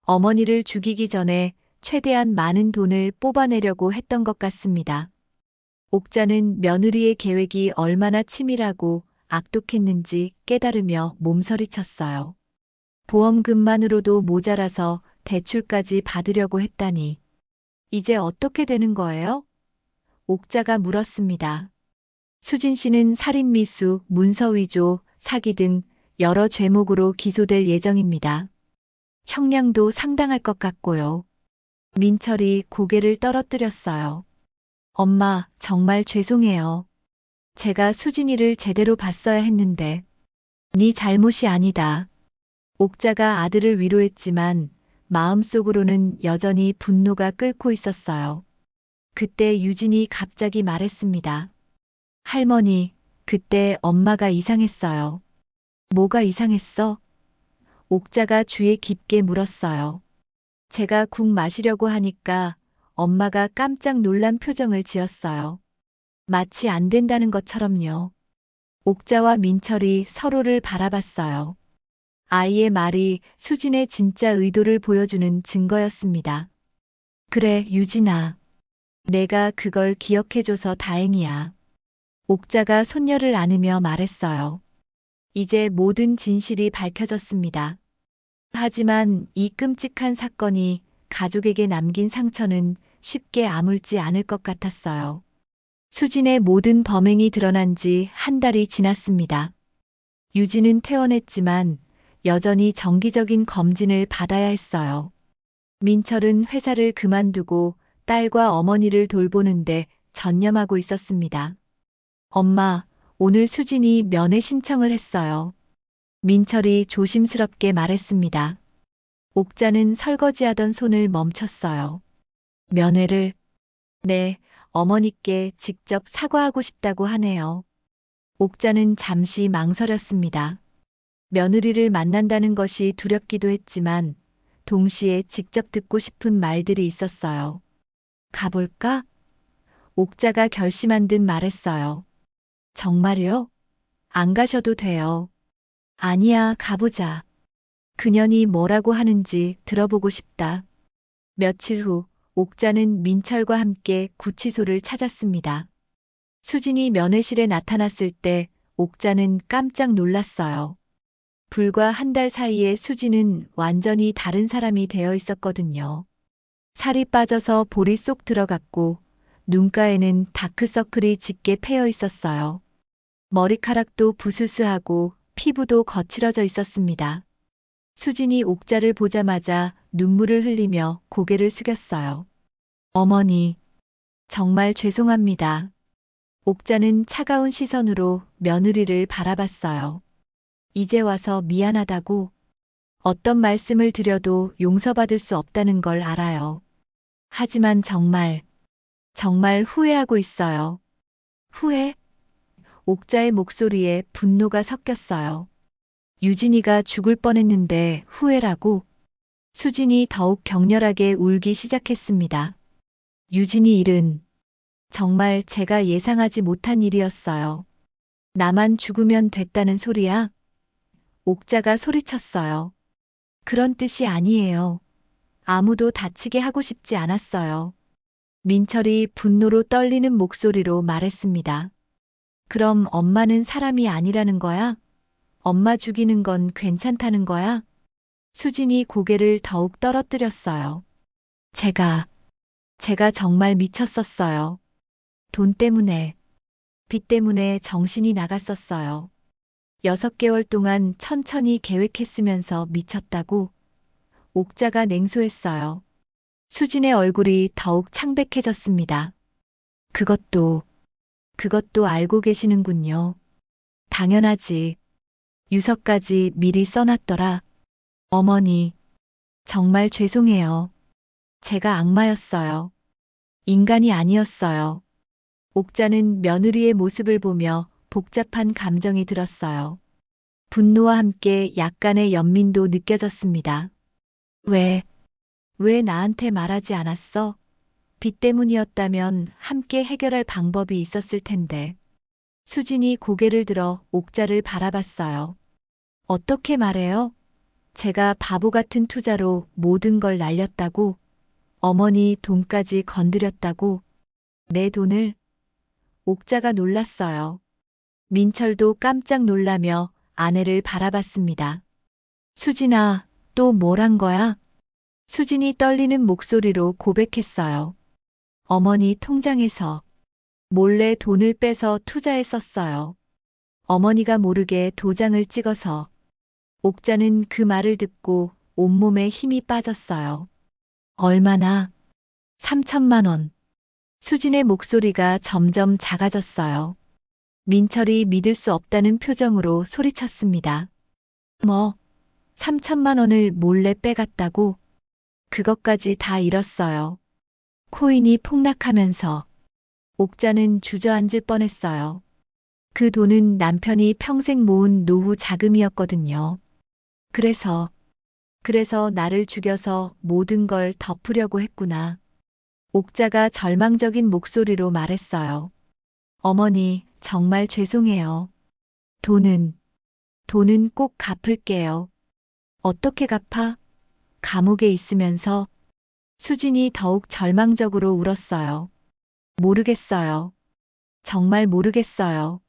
어머니를 죽이기 전에 최대한 많은 돈을 뽑아내려고 했던 것 같습니다. 옥자는 며느리의 계획이 얼마나 치밀하고 악독했는지 깨달으며 몸서리쳤어요. 보험금만으로도 모자라서 대출까지 받으려고 했다니. 이제 어떻게 되는 거예요? 옥자가 물었습니다. 수진 씨는 살인미수, 문서위조, 사기 등 여러 죄목으로 기소될 예정입니다. 형량도 상당할 것 같고요. 민철이 고개를 떨어뜨렸어요. 엄마, 정말 죄송해요. 제가 수진이를 제대로 봤어야 했는데. 네 잘못이 아니다. 옥자가 아들을 위로했지만 마음속으로는 여전히 분노가 끓고 있었어요. 그때 유진이 갑자기 말했습니다. 할머니, 그때 엄마가 이상했어요. 뭐가 이상했어? 옥자가 주에 깊게 물었어요. 제가 국 마시려고 하니까 엄마가 깜짝 놀란 표정을 지었어요. 마치 안 된다는 것처럼요. 옥자와 민철이 서로를 바라봤어요. 아이의 말이 수진의 진짜 의도를 보여주는 증거였습니다. 그래, 유진아. 내가 그걸 기억해줘서 다행이야. 옥자가 손녀를 안으며 말했어요. 이제 모든 진실이 밝혀졌습니다. 하지만 이 끔찍한 사건이 가족에게 남긴 상처는 쉽게 아물지 않을 것 같았어요. 수진의 모든 범행이 드러난 지 한 달이 지났습니다. 유진은 퇴원했지만 여전히 정기적인 검진을 받아야 했어요. 민철은 회사를 그만두고 딸과 어머니를 돌보는데 전념하고 있었습니다. 엄마, 오늘 수진이 면회 신청을 했어요. 민철이 조심스럽게 말했습니다. 옥자는 설거지하던 손을 멈췄어요. 면회를? 네, 어머니께 직접 사과하고 싶다고 하네요. 옥자는 잠시 망설였습니다. 며느리를 만난다는 것이 두렵기도 했지만 동시에 직접 듣고 싶은 말들이 있었어요. 가볼까? 옥자가 결심한 듯 말했어요. 정말요? 안 가셔도 돼요. 아니야, 가보자. 그년이 뭐라고 하는지 들어보고 싶다. 며칠 후 옥자는 민철과 함께 구치소를 찾았습니다. 수진이 면회실에 나타났을 때 옥자는 깜짝 놀랐어요. 불과 한 달 사이에 수진은 완전히 다른 사람이 되어 있었거든요. 살이 빠져서 볼이 쏙 들어갔고 눈가에는 다크서클이 짙게 패여 있었어요. 머리카락도 부스스하고 피부도 거칠어져 있었습니다. 수진이 옥자를 보자마자 눈물을 흘리며 고개를 숙였어요. 어머니, 정말 죄송합니다. 옥자는 차가운 시선으로 며느리를 바라봤어요. 이제 와서 미안하다고. 어떤 말씀을 드려도 용서받을 수 없다는 걸 알아요. 하지만 정말 후회하고 있어요. 후회? 옥자의 목소리에 분노가 섞였어요. 유진이가 죽을 뻔했는데 후회라고? 수진이 더욱 격렬하게 울기 시작했습니다. 유진이 일은 정말 제가 예상하지 못한 일이었어요. 나만 죽으면 됐다는 소리야? 옥자가 소리쳤어요. 그런 뜻이 아니에요. 아무도 다치게 하고 싶지 않았어요. 민철이 분노로 떨리는 목소리로 말했습니다. 그럼 엄마는 사람이 아니라는 거야? 엄마 죽이는 건 괜찮다는 거야? 수진이 고개를 더욱 떨어뜨렸어요. 제가 정말 미쳤었어요. 돈 때문에, 빚 때문에 정신이 나갔었어요. 6개월 동안 천천히 계획했으면서 미쳤다고. 옥자가 냉소했어요. 수진의 얼굴이 더욱 창백해졌습니다. 그것도 알고 계시는군요. 당연하지. 유서까지 미리 써놨더라. 어머니, 정말 죄송해요. 제가 악마였어요. 인간이 아니었어요. 옥자는 며느리의 모습을 보며 복잡한 감정이 들었어요. 분노와 함께 약간의 연민도 느껴졌습니다. 왜 나한테 말하지 않았어? 빚 때문이었다면 함께 해결할 방법이 있었을 텐데. 수진이 고개를 들어 옥자를 바라봤어요. 어떻게 말해요? 제가 바보 같은 투자로 모든 걸 날렸다고? 어머니 돈까지 건드렸다고? 내 돈을? 옥자가 놀랐어요. 민철도 깜짝 놀라며 아내를 바라봤습니다. 수진아, 또 뭘 한 거야? 수진이 떨리는 목소리로 고백했어요. 어머니 통장에서 몰래 돈을 빼서 투자했었어요. 어머니가 모르게 도장을 찍어서. 옥자는 그 말을 듣고 온몸에 힘이 빠졌어요. 얼마나? 3천만 원. 수진의 목소리가 점점 작아졌어요. 민철이 믿을 수 없다는 표정으로 소리쳤습니다. 뭐, 3천만 원을 몰래 빼갔다고? 그것까지 다 잃었어요. 코인이 폭락하면서 옥자는 주저앉을 뻔했어요. 그 돈은 남편이 평생 모은 노후 자금이었거든요. 그래서 나를 죽여서 모든 걸 덮으려고 했구나. 옥자가 절망적인 목소리로 말했어요. 어머니, 정말 죄송해요. 돈은 꼭 갚을게요. 어떻게 갚아? 감옥에 있으면서 수진이 더욱 절망적으로 울었어요. 모르겠어요. 정말 모르겠어요.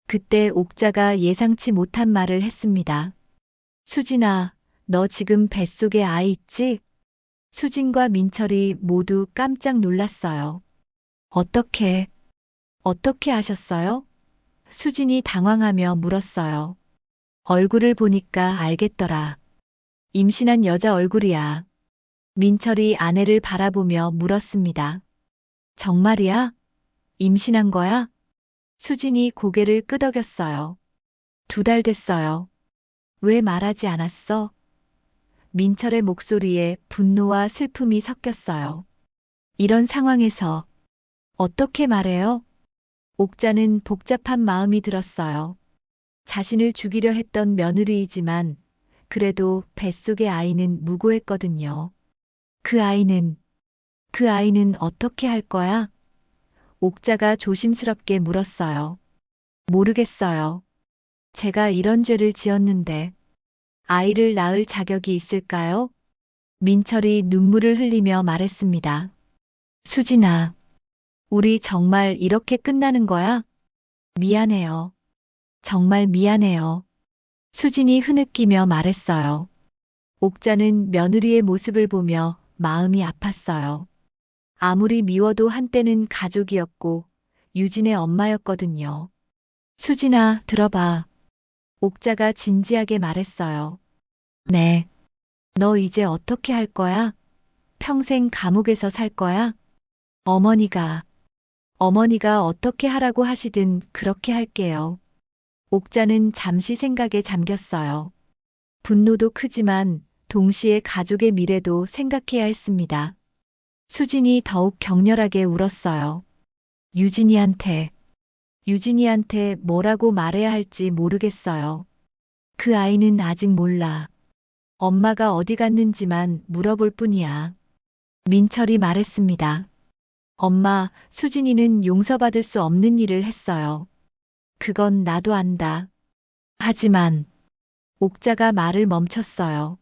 그때 옥자가 예상치 못한 말을 했습니다. 수진아, 너 지금 뱃속에 아이 있지? 수진과 민철이 모두 깜짝 놀랐어요. 어떻게 하셨어요? 수진이 당황하며 물었어요. 얼굴을 보니까 알겠더라. 임신한 여자 얼굴이야. 민철이 아내를 바라보며 물었습니다. 정말이야? 임신한 거야? 수진이 고개를 끄덕였어요. 2달 됐어요. 왜 말하지 않았어? 민철의 목소리에 분노와 슬픔이 섞였어요. 이런 상황에서 어떻게 말해요? 옥자는 복잡한 마음이 들었어요. 자신을 죽이려 했던 며느리이지만 그래도 뱃속의 아이는 무고했거든요. 그 아이는 어떻게 할 거야? 옥자가 조심스럽게 물었어요. 모르겠어요. 제가 이런 죄를 지었는데 아이를 낳을 자격이 있을까요? 민철이 눈물을 흘리며 말했습니다. 수진아, 우리 정말 이렇게 끝나는 거야? 미안해요. 정말 미안해요. 수진이 흐느끼며 말했어요. 옥자는 며느리의 모습을 보며 마음이 아팠어요. 아무리 미워도 한때는 가족이었고 유진의 엄마였거든요. 수진아, 들어봐. 옥자가 진지하게 말했어요. 네. 너 이제 어떻게 할 거야? 평생 감옥에서 살 거야? 어머니가 어떻게 하라고 하시든 그렇게 할게요. 옥자는 잠시 생각에 잠겼어요. 분노도 크지만 동시에 가족의 미래도 생각해야 했습니다. 수진이 더욱 격렬하게 울었어요. 유진이한테 뭐라고 말해야 할지 모르겠어요. 그 아이는 아직 몰라. 엄마가 어디 갔는지만 물어볼 뿐이야. 민철이 말했습니다. 엄마, 수진이는 용서받을 수 없는 일을 했어요. 그건 나도 안다. 하지만 옥자가 말을 멈췄어요.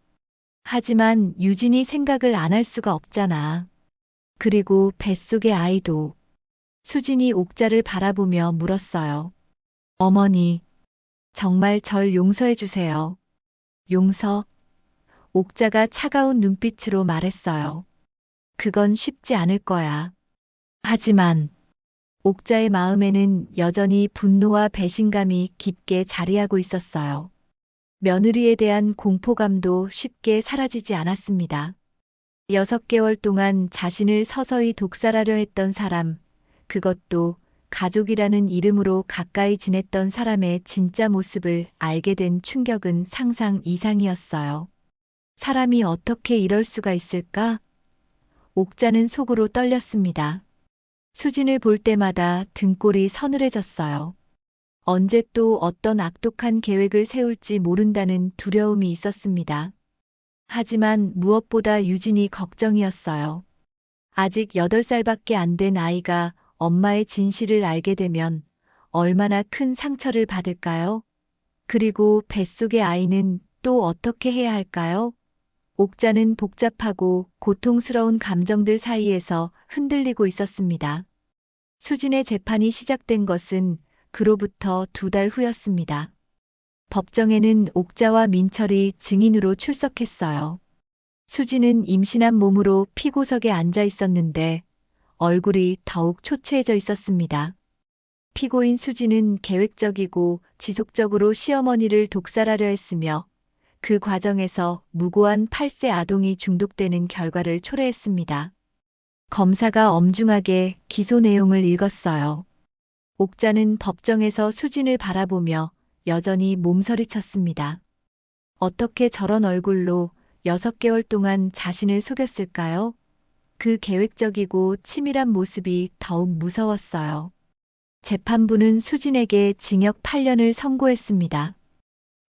하지만 유진이 생각을 안 할 수가 없잖아. 그리고 뱃속의 아이도. 수진이 옥자를 바라보며 물었어요. 어머니, 정말 절 용서해 주세요. 용서? 옥자가 차가운 눈빛으로 말했어요. 그건 쉽지 않을 거야. 하지만 옥자의 마음에는 여전히 분노와 배신감이 깊게 자리하고 있었어요. 며느리에 대한 공포감도 쉽게 사라지지 않았습니다. 6개월 동안 자신을 서서히 독살하려 했던 사람, 그것도 가족이라는 이름으로 가까이 지냈던 사람의 진짜 모습을 알게 된 충격은 상상 이상이었어요. 사람이 어떻게 이럴 수가 있을까? 옥자는 속으로 떨렸습니다. 수진을 볼 때마다 등골이 서늘해졌어요. 언제 또 어떤 악독한 계획을 세울지 모른다는 두려움이 있었습니다. 하지만 무엇보다 유진이 걱정이었어요. 아직 8살밖에 안 된 아이가 엄마의 진실을 알게 되면 얼마나 큰 상처를 받을까요? 그리고 뱃속의 아이는 또 어떻게 해야 할까요? 옥자는 복잡하고 고통스러운 감정들 사이에서 흔들리고 있었습니다. 수진의 재판이 시작된 것은 그로부터 2달 후였습니다. 법정에는 옥자와 민철이 증인으로 출석했어요. 수진은 임신한 몸으로 피고석에 앉아 있었는데 얼굴이 더욱 초췌해져 있었습니다. 피고인 수진은 계획적이고 지속적으로 시어머니를 독살하려 했으며 그 과정에서 무고한 8세 아동이 중독되는 결과를 초래했습니다. 검사가 엄중하게 기소 내용을 읽었어요. 옥자는 법정에서 수진을 바라보며 여전히 몸서리쳤습니다. 어떻게 저런 얼굴로 6개월 동안 자신을 속였을까요? 그 계획적이고 치밀한 모습이 더욱 무서웠어요. 재판부는 수진에게 징역 8년을 선고했습니다.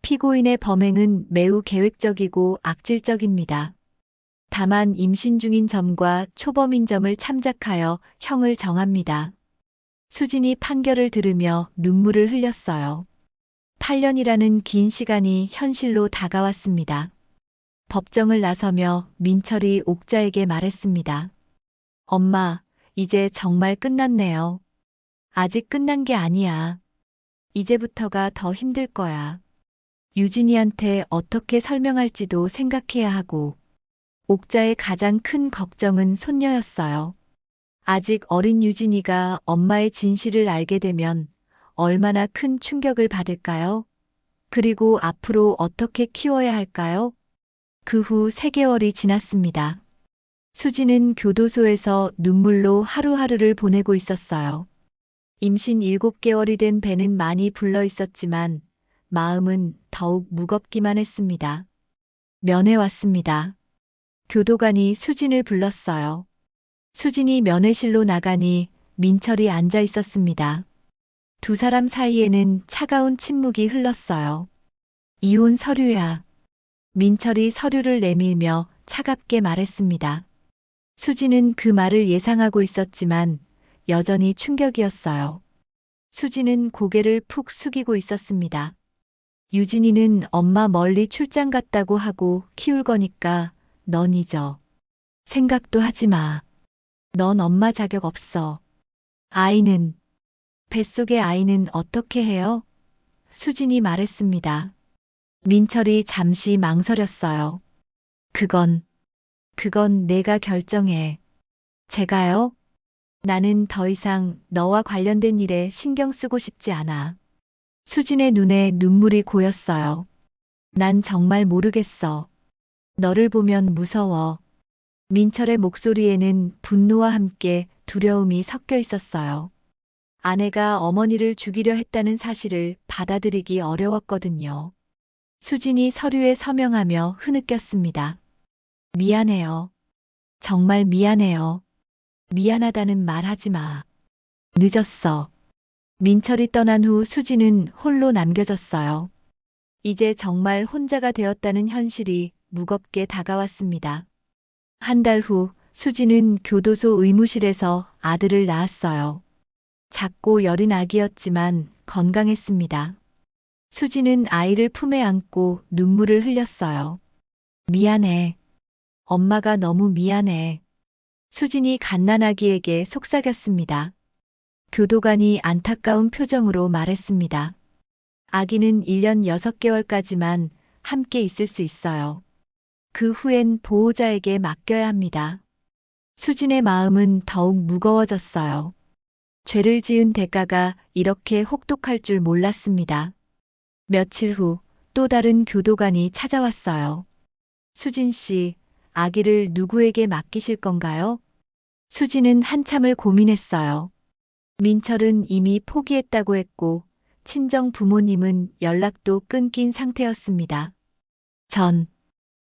피고인의 범행은 매우 계획적이고 악질적입니다. 다만 임신 중인 점과 초범인 점을 참작하여 형을 정합니다. 수진이 판결을 들으며 눈물을 흘렸어요. 8년이라는 긴 시간이 현실로 다가왔습니다. 법정을 나서며 민철이 옥자에게 말했습니다. 엄마, 이제 정말 끝났네요. 아직 끝난 게 아니야. 이제부터가 더 힘들 거야. 유진이한테 어떻게 설명할지도 생각해야 하고. 옥자의 가장 큰 걱정은 손녀였어요. 아직 어린 유진이가 엄마의 진실을 알게 되면 얼마나 큰 충격을 받을까요? 그리고 앞으로 어떻게 키워야 할까요? 그 후 3개월이 지났습니다. 수지는 교도소에서 눈물로 하루하루를 보내고 있었어요. 임신 7개월이 된 배는 많이 불러 있었지만 마음은 더욱 무겁기만 했습니다. 면회 왔습니다. 교도관이 수진을 불렀어요. 수진이 면회실로 나가니 민철이 앉아 있었습니다. 두 사람 사이에는 차가운 침묵이 흘렀어요. 이혼 서류야. 민철이 서류를 내밀며 차갑게 말했습니다. 수진은 그 말을 예상하고 있었지만 여전히 충격이었어요. 수진은 고개를 푹 숙이고 있었습니다. 유진이는 엄마 멀리 출장 갔다고 하고 키울 거니까 넌 잊어. 생각도 하지 마. 넌 엄마 자격 없어. 아이는, 뱃속의 아이는 어떻게 해요? 수진이 말했습니다. 민철이 잠시 망설였어요. 그건 내가 결정해. 제가요? 나는 더 이상 너와 관련된 일에 신경 쓰고 싶지 않아. 수진의 눈에 눈물이 고였어요. 난 정말 모르겠어. 너를 보면 무서워. 민철의 목소리에는 분노와 함께 두려움이 섞여 있었어요. 아내가 어머니를 죽이려 했다는 사실을 받아들이기 어려웠거든요. 수진이 서류에 서명하며 흐느꼈습니다. 미안해요. 정말 미안해요. 미안하다는 말 하지 마. 늦었어. 민철이 떠난 후 수진은 홀로 남겨졌어요. 이제 정말 혼자가 되었다는 현실이 무겁게 다가왔습니다. 한 달 후 수진은 교도소 의무실에서 아들을 낳았어요. 작고 여린 아기였지만 건강했습니다. 수진은 아이를 품에 안고 눈물을 흘렸어요. 미안해. 엄마가 너무 미안해. 수진이 갓난아기에게 속삭였습니다. 교도관이 안타까운 표정으로 말했습니다. 아기는 1년 6개월까지만 함께 있을 수 있어요. 그 후엔 보호자에게 맡겨야 합니다. 수진의 마음은 더욱 무거워졌어요. 죄를 지은 대가가 이렇게 혹독할 줄 몰랐습니다. 며칠 후 또 다른 교도관이 찾아왔어요. 수진 씨, 아기를 누구에게 맡기실 건가요? 수진은 한참을 고민했어요. 민철은 이미 포기했다고 했고, 친정 부모님은 연락도 끊긴 상태였습니다.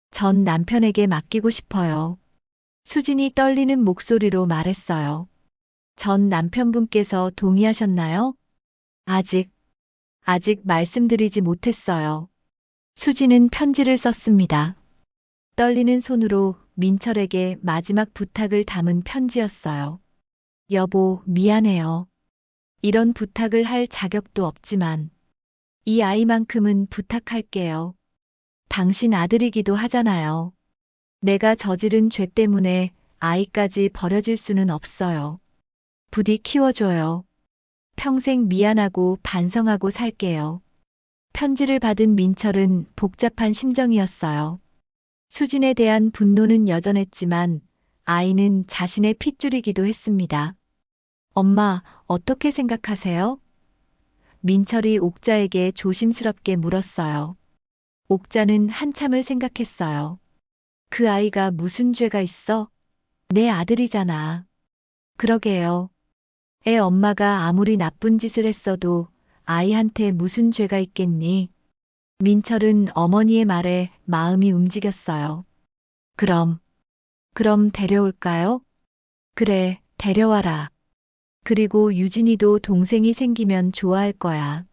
전 남편에게 맡기고 싶어요. 수진이 떨리는 목소리로 말했어요. 전 남편분께서 동의하셨나요? 아직 말씀드리지 못했어요. 수진은 편지를 썼습니다. 떨리는 손으로 민철에게 마지막 부탁을 담은 편지였어요. 여보, 미안해요. 이런 부탁을 할 자격도 없지만 이 아이만큼은 부탁할게요. 당신 아들이기도 하잖아요. 내가 저지른 죄 때문에 아이까지 버려질 수는 없어요. 부디 키워줘요. 평생 미안하고 반성하고 살게요. 편지를 받은 민철은 복잡한 심정이었어요. 수진에 대한 분노는 여전했지만 아이는 자신의 핏줄이기도 했습니다. 엄마, 어떻게 생각하세요? 민철이 옥자에게 조심스럽게 물었어요. 옥자는 한참을 생각했어요. 그 아이가 무슨 죄가 있어? 내 아들이잖아. 그러게요. 애 엄마가 아무리 나쁜 짓을 했어도 아이한테 무슨 죄가 있겠니? 민철은 어머니의 말에 마음이 움직였어요. 그럼 데려올까요? 그래, 데려와라. 그리고 유진이도 동생이 생기면 좋아할 거야.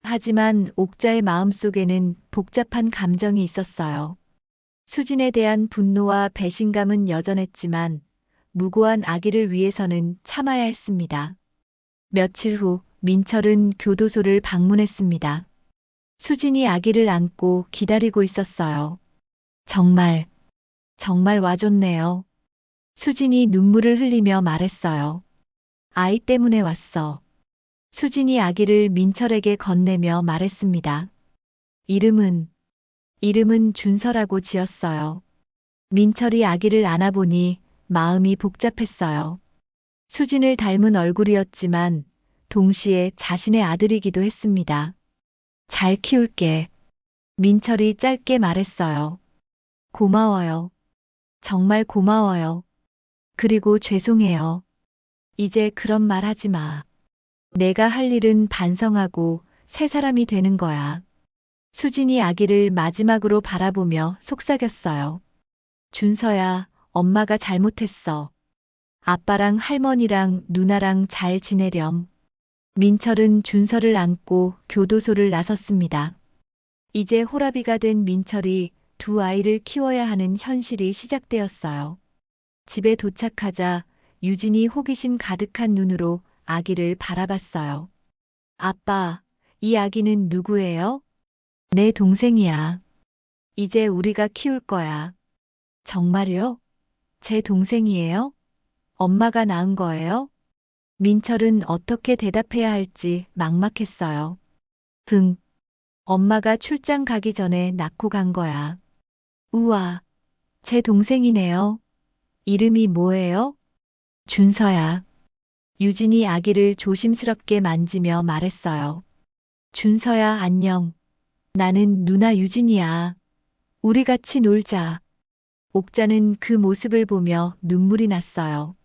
하지만 옥자의 마음속에는 복잡한 감정이 있었어요. 수진에 대한 분노와 배신감은 여전했지만 무고한 아기를 위해서는 참아야 했습니다. 며칠 후 민철은 교도소를 방문했습니다. 수진이 아기를 안고 기다리고 있었어요. 정말 와줬네요. 수진이 눈물을 흘리며 말했어요. 아이 때문에 왔어. 수진이 아기를 민철에게 건네며 말했습니다. 이름은 준서라고 지었어요. 민철이 아기를 안아보니 마음이 복잡했어요. 수진을 닮은 얼굴이었지만 동시에 자신의 아들이기도 했습니다. 잘 키울게. 민철이 짧게 말했어요. 고마워요. 정말 고마워요. 그리고 죄송해요. 이제 그런 말 하지 마. 내가 할 일은 반성하고 새 사람이 되는 거야. 수진이 아기를 마지막으로 바라보며 속삭였어요. 준서야, 엄마가 잘못했어. 아빠랑 할머니랑 누나랑 잘 지내렴. 민철은 준서를 안고 교도소를 나섰습니다. 이제 호라비가 된 민철이 두 아이를 키워야 하는 현실이 시작되었어요. 집에 도착하자 유진이 호기심 가득한 눈으로 아기를 바라봤어요. 아빠, 이 아기는 누구예요? 내 동생이야. 이제 우리가 키울 거야. 정말요? 제 동생이에요? 엄마가 낳은 거예요? 민철은 어떻게 대답해야 할지 막막했어요. 엄마가 출장 가기 전에 낳고 간 거야. 우와, 제 동생이네요. 이름이 뭐예요? 준서야. 유진이 아기를 조심스럽게 만지며 말했어요. 준서야, 안녕. 나는 누나 유진이야. 우리 같이 놀자. 옥자는 그 모습을 보며 눈물이 났어요.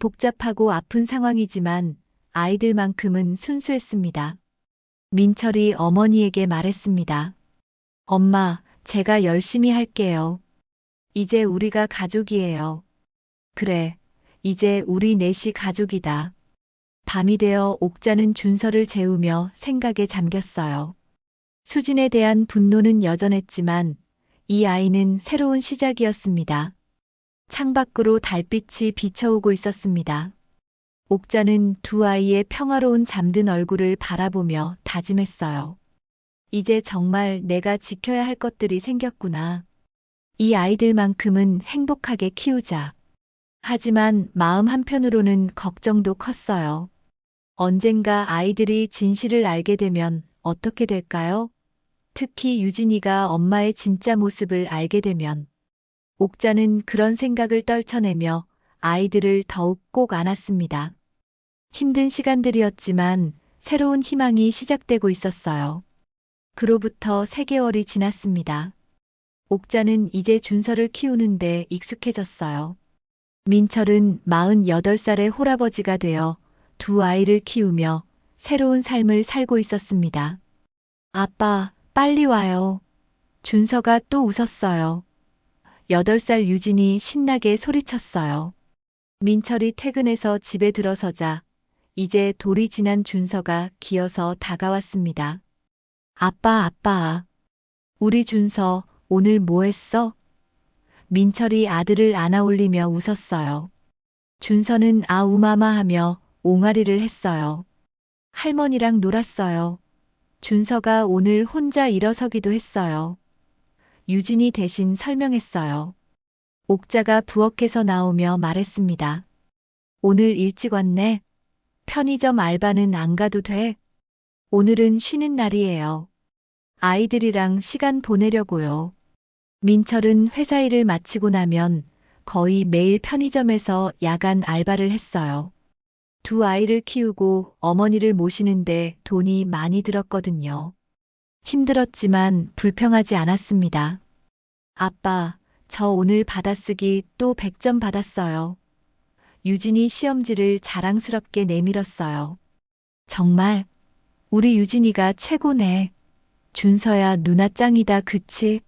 복잡하고 아픈 상황이지만 아이들만큼은 순수했습니다. 민철이 어머니에게 말했습니다. 엄마, 제가 열심히 할게요. 이제 우리가 가족이에요. 그래, 이제 우리 넷이 가족이다. 밤이 되어 옥자는 준서를 재우며 생각에 잠겼어요. 수진에 대한 분노는 여전했지만 이 아이는 새로운 시작이었습니다. 창밖으로 달빛이 비쳐오고 있었습니다. 옥자는 두 아이의 평화로운 잠든 얼굴을 바라보며 다짐했어요. 이제 정말 내가 지켜야 할 것들이 생겼구나. 이 아이들만큼은 행복하게 키우자. 하지만 마음 한편으로는 걱정도 컸어요. 언젠가 아이들이 진실을 알게 되면 어떻게 될까요? 특히 유진이가 엄마의 진짜 모습을 알게 되면. 옥자는 그런 생각을 떨쳐내며 아이들을 더욱 꼭 안았습니다. 힘든 시간들이었지만 새로운 희망이 시작되고 있었어요. 그로부터 3개월이 지났습니다. 옥자는 이제 준서를 키우는데 익숙해졌어요. 민철은 48살의 홀아버지가 되어 두 아이를 키우며 새로운 삶을 살고 있었습니다. 아빠, 빨리 와요. 준서가 또 웃었어요. 8살 유진이 신나게 소리쳤어요. 민철이 퇴근해서 집에 들어서자 이제 돌이 지난 준서가 기어서 다가왔습니다. 아빠. 우리 준서 오늘 뭐 했어? 민철이 아들을 안아올리며 웃었어요. 준서는 아우마마하며 옹알이를 했어요. 할머니랑 놀았어요. 준서가 오늘 혼자 일어서기도 했어요. 유진이 대신 설명했어요. 옥자가 부엌에서 나오며 말했습니다. 오늘 일찍 왔네. 편의점 알바는 안 가도 돼. 오늘은 쉬는 날이에요. 아이들이랑 시간 보내려고요. 민철은 회사 일을 마치고 나면 거의 매일 편의점에서 야간 알바를 했어요. 두 아이를 키우고 어머니를 모시는데 돈이 많이 들었거든요. 힘들었지만 불평하지 않았습니다. 아빠, 저 오늘 받아쓰기 또 100점 받았어요. 유진이 시험지를 자랑스럽게 내밀었어요. 정말? 우리 유진이가 최고네. 준서야 누나 짱이다 그치?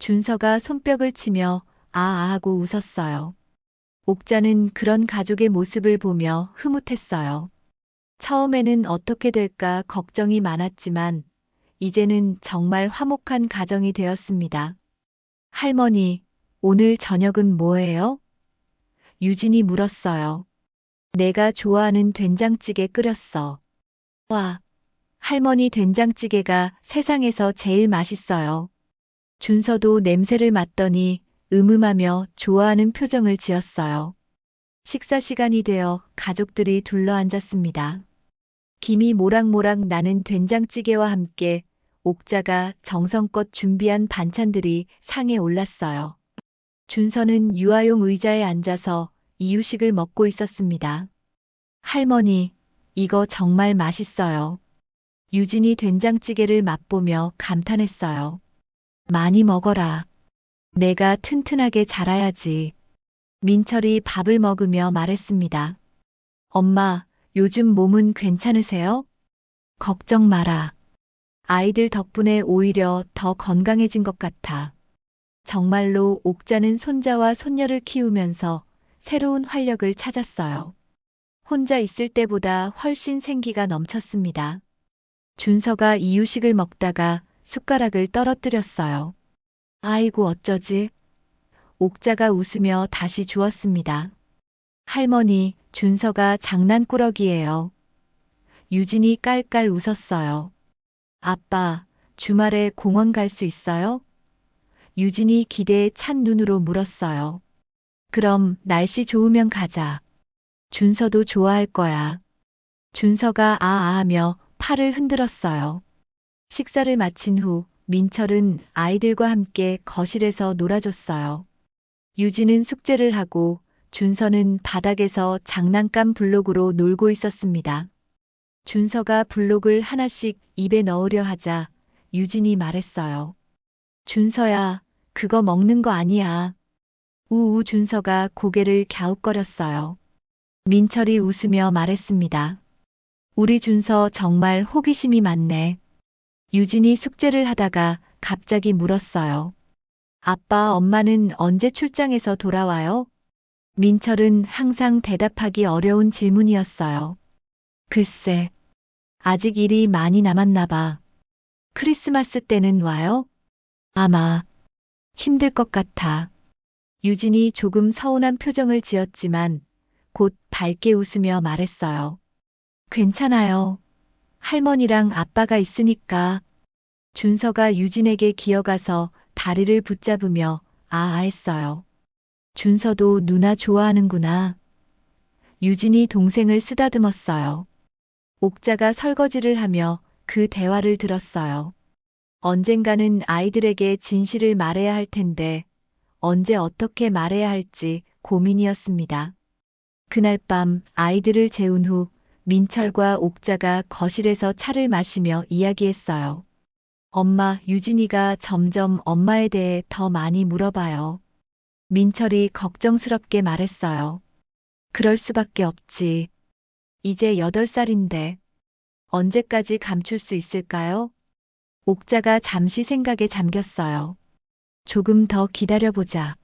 준서가 손뼉을 치며 하고 웃었어요. 옥자는 그런 가족의 모습을 보며 흐뭇했어요. 처음에는 어떻게 될까 걱정이 많았지만 이제는 정말 화목한 가정이 되었습니다. 할머니, 오늘 저녁은 뭐예요? 유진이 물었어요. 내가 좋아하는 된장찌개 끓였어. 와, 할머니 된장찌개가 세상에서 제일 맛있어요. 준서도 냄새를 맡더니 음음하며 좋아하는 표정을 지었어요. 식사 시간이 되어 가족들이 둘러앉았습니다. 김이 모락모락 나는 된장찌개와 함께 옥자가 정성껏 준비한 반찬들이 상에 올랐어요. 준서는 유아용 의자에 앉아서 이유식을 먹고 있었습니다. 할머니, 이거 정말 맛있어요. 유진이 된장찌개를 맛보며 감탄했어요. 많이 먹어라. 내가 튼튼하게 자라야지. 민철이 밥을 먹으며 말했습니다. 엄마, 요즘 몸은 괜찮으세요? 걱정 마라. 아이들 덕분에 오히려 더 건강해진 것 같아. 정말로 옥자는 손자와 손녀를 키우면서 새로운 활력을 찾았어요. 혼자 있을 때보다 훨씬 생기가 넘쳤습니다. 준서가 이유식을 먹다가 숟가락을 떨어뜨렸어요. 아이고 어쩌지? 옥자가 웃으며 다시 주었습니다. 할머니, 준서가 장난꾸러기예요. 유진이 깔깔 웃었어요. 아빠, 주말에 공원 갈 수 있어요? 유진이 기대에 찬 눈으로 물었어요. 그럼 날씨 좋으면 가자. 준서도 좋아할 거야. 준서가 하며 팔을 흔들었어요. 식사를 마친 후 민철은 아이들과 함께 거실에서 놀아줬어요. 유진은 숙제를 하고 준서는 바닥에서 장난감 블록으로 놀고 있었습니다. 준서가 블록을 하나씩 입에 넣으려 하자 유진이 말했어요. 준서야, 그거 먹는 거 아니야. 우우 준서가 고개를 갸웃거렸어요. 민철이 웃으며 말했습니다. 우리 준서 정말 호기심이 많네. 유진이 숙제를 하다가 갑자기 물었어요. 아빠, 엄마는 언제 출장해서 돌아와요? 민철은 항상 대답하기 어려운 질문이었어요. 글쎄, 아직 일이 많이 남았나 봐. 크리스마스 때는 와요? 아마 힘들 것 같아. 유진이 조금 서운한 표정을 지었지만 곧 밝게 웃으며 말했어요. 괜찮아요. 할머니랑 아빠가 있으니까. 준서가 유진에게 기어가서 다리를 붙잡으며 했어요. 준서도 누나 좋아하는구나. 유진이 동생을 쓰다듬었어요. 옥자가 설거지를 하며 그 대화를 들었어요. 언젠가는 아이들에게 진실을 말해야 할 텐데 언제 어떻게 말해야 할지 고민이었습니다. 그날 밤 아이들을 재운 후 민철과 옥자가 거실에서 차를 마시며 이야기했어요. 엄마, 유진이가 점점 엄마에 대해 더 많이 물어봐요. 민철이 걱정스럽게 말했어요. 그럴 수밖에 없지. 이제 8살인데 언제까지 감출 수 있을까요? 옥자가 잠시 생각에 잠겼어요. 조금 더 기다려보자.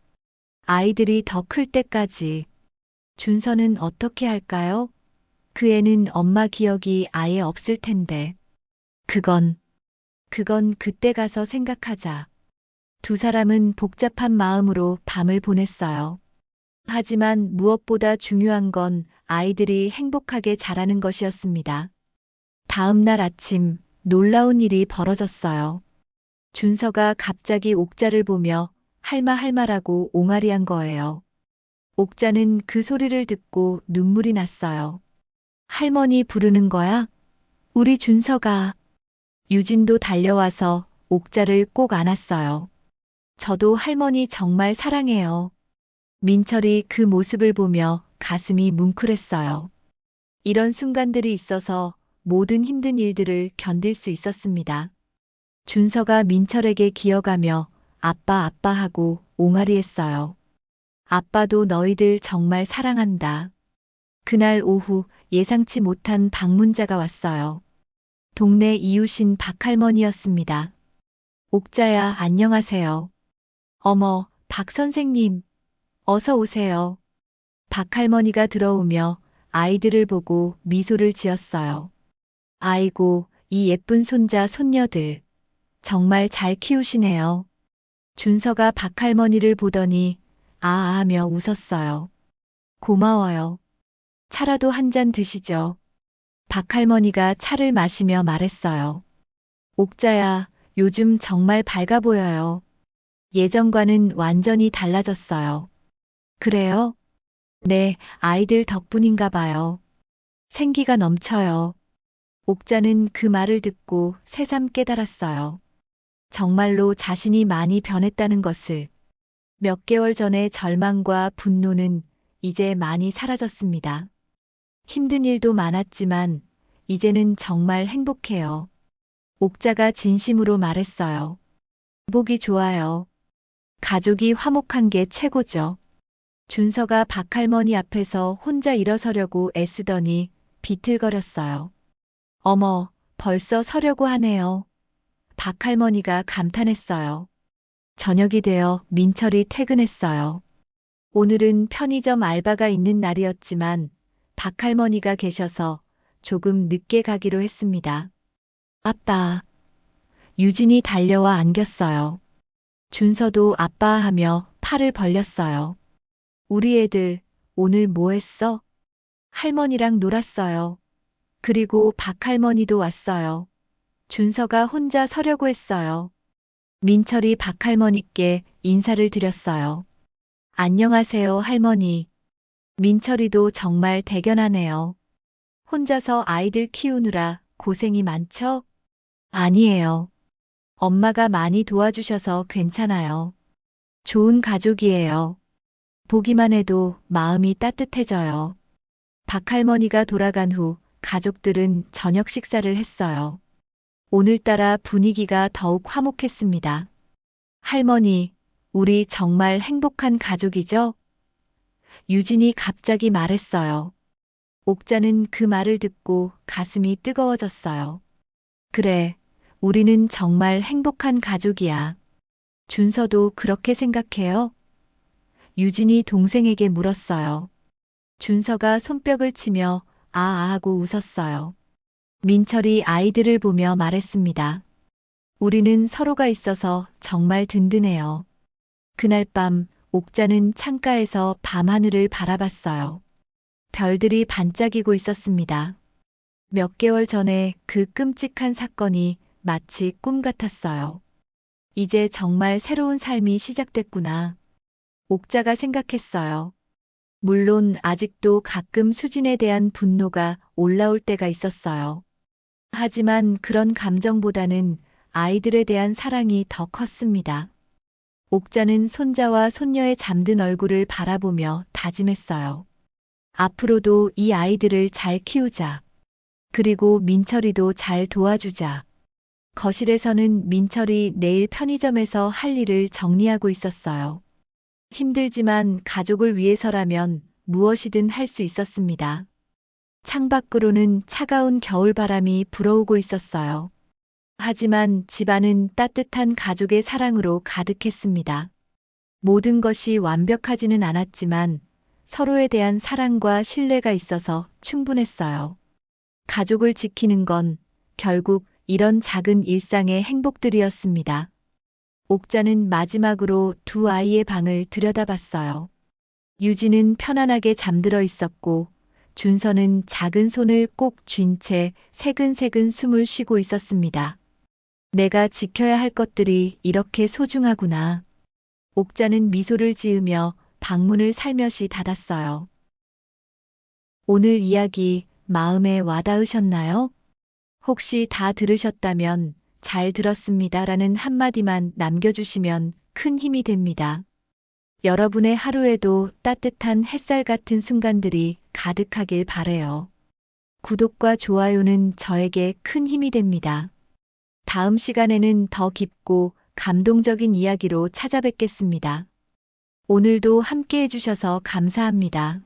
아이들이 더 클 때까지. 준서는 어떻게 할까요? 그 애는 엄마 기억이 아예 없을 텐데. 그건 그때 가서 생각하자. 두 사람은 복잡한 마음으로 밤을 보냈어요. 하지만 무엇보다 중요한 건 아이들이 행복하게 자라는 것이었습니다. 다음 날 아침 놀라운 일이 벌어졌어요. 준서가 갑자기 옥자를 보며 할마라고 옹알이한 거예요. 옥자는 그 소리를 듣고 눈물이 났어요. 할머니 부르는 거야? 우리 준서가. 유진도 달려와서 옥자를 꼭 안았어요. 저도 할머니 정말 사랑해요. 민철이 그 모습을 보며 가슴이 뭉클했어요. 이런 순간들이 있어서 모든 힘든 일들을 견딜 수 있었습니다. 준서가 민철에게 기어가며 아빠 하고 옹알이했어요. 아빠도 너희들 정말 사랑한다. 그날 오후 예상치 못한 방문자가 왔어요. 동네 이웃인 박할머니였습니다. 옥자야, 안녕하세요. 어머, 박 선생님, 어서 오세요. 박 할머니가 들어오며 아이들을 보고 미소를 지었어요. 아이고, 이 예쁜 손자, 손녀들. 정말 잘 키우시네요. 준서가 박 할머니를 보더니 아아 하며 웃었어요. 고마워요. 차라도 한 잔 드시죠. 박 할머니가 차를 마시며 말했어요. 옥자야, 요즘 정말 밝아 보여요. 예전과는 완전히 달라졌어요. 그래요? 네, 아이들 덕분인가 봐요. 생기가 넘쳐요. 옥자는 그 말을 듣고 새삼 깨달았어요. 정말로 자신이 많이 변했다는 것을. 몇 개월 전의 절망과 분노는 이제 많이 사라졌습니다. 힘든 일도 많았지만 이제는 정말 행복해요. 옥자가 진심으로 말했어요. 보기 좋아요. 가족이 화목한 게 최고죠. 준서가 박할머니 앞에서 혼자 일어서려고 애쓰더니 비틀거렸어요. 어머, 벌써 서려고 하네요. 박할머니가 감탄했어요. 저녁이 되어 민철이 퇴근했어요. 오늘은 편의점 알바가 있는 날이었지만 박할머니가 계셔서 조금 늦게 가기로 했습니다. 아빠. 유진이 달려와 안겼어요. 준서도 아빠 하며 팔을 벌렸어요. 우리 애들 오늘 뭐 했어? 할머니랑 놀았어요. 그리고 박할머니도 왔어요. 준서가 혼자 서려고 했어요. 민철이 박할머니께 인사를 드렸어요. 안녕하세요, 할머니. 민철이도 정말 대견하네요. 혼자서 아이들 키우느라 고생이 많죠? 아니에요. 엄마가 많이 도와주셔서 괜찮아요. 좋은 가족이에요. 보기만 해도 마음이 따뜻해져요. 박할머니가 돌아간 후 가족들은 저녁 식사를 했어요. 오늘따라 분위기가 더욱 화목했습니다. 할머니, 우리 정말 행복한 가족이죠? 유진이 갑자기 말했어요. 옥자는 그 말을 듣고 가슴이 뜨거워졌어요. 그래, 우리는 정말 행복한 가족이야. 준서도 그렇게 생각해요? 유진이 동생에게 물었어요. 준서가 손뼉을 치며 아아 하고 웃었어요. 민철이 아이들을 보며 말했습니다. 우리는 서로가 있어서 정말 든든해요. 그날 밤 옥자는 창가에서 밤하늘을 바라봤어요. 별들이 반짝이고 있었습니다. 몇 개월 전에 그 끔찍한 사건이 마치 꿈 같았어요. 이제 정말 새로운 삶이 시작됐구나. 옥자가 생각했어요. 물론 아직도 가끔 수진에 대한 분노가 올라올 때가 있었어요. 하지만 그런 감정보다는 아이들에 대한 사랑이 더 컸습니다. 옥자는 손자와 손녀의 잠든 얼굴을 바라보며 다짐했어요. 앞으로도 이 아이들을 잘 키우자. 그리고 민철이도 잘 도와주자. 거실에서는 민철이 내일 편의점에서 할 일을 정리하고 있었어요. 힘들지만 가족을 위해서라면 무엇이든 할 수 있었습니다. 창밖으로는 차가운 겨울바람이 불어오고 있었어요. 하지만 집안은 따뜻한 가족의 사랑으로 가득했습니다. 모든 것이 완벽하지는 않았지만 서로에 대한 사랑과 신뢰가 있어서 충분했어요. 가족을 지키는 건 결국 이런 작은 일상의 행복들이었습니다. 옥자는 마지막으로 두 아이의 방을 들여다봤어요. 유진은 편안하게 잠들어 있었고 준서는 작은 손을 꼭 쥔 채 새근새근 숨을 쉬고 있었습니다. 내가 지켜야 할 것들이 이렇게 소중하구나. 옥자는 미소를 지으며 방문을 살며시 닫았어요. 오늘 이야기 마음에 와닿으셨나요? 혹시 다 들으셨다면 잘 들었습니다라는 한마디만 남겨주시면 큰 힘이 됩니다. 여러분의 하루에도 따뜻한 햇살 같은 순간들이 가득하길 바래요. 구독과 좋아요는 저에게 큰 힘이 됩니다. 다음 시간에는 더 깊고 감동적인 이야기로 찾아뵙겠습니다. 오늘도 함께 해주셔서 감사합니다.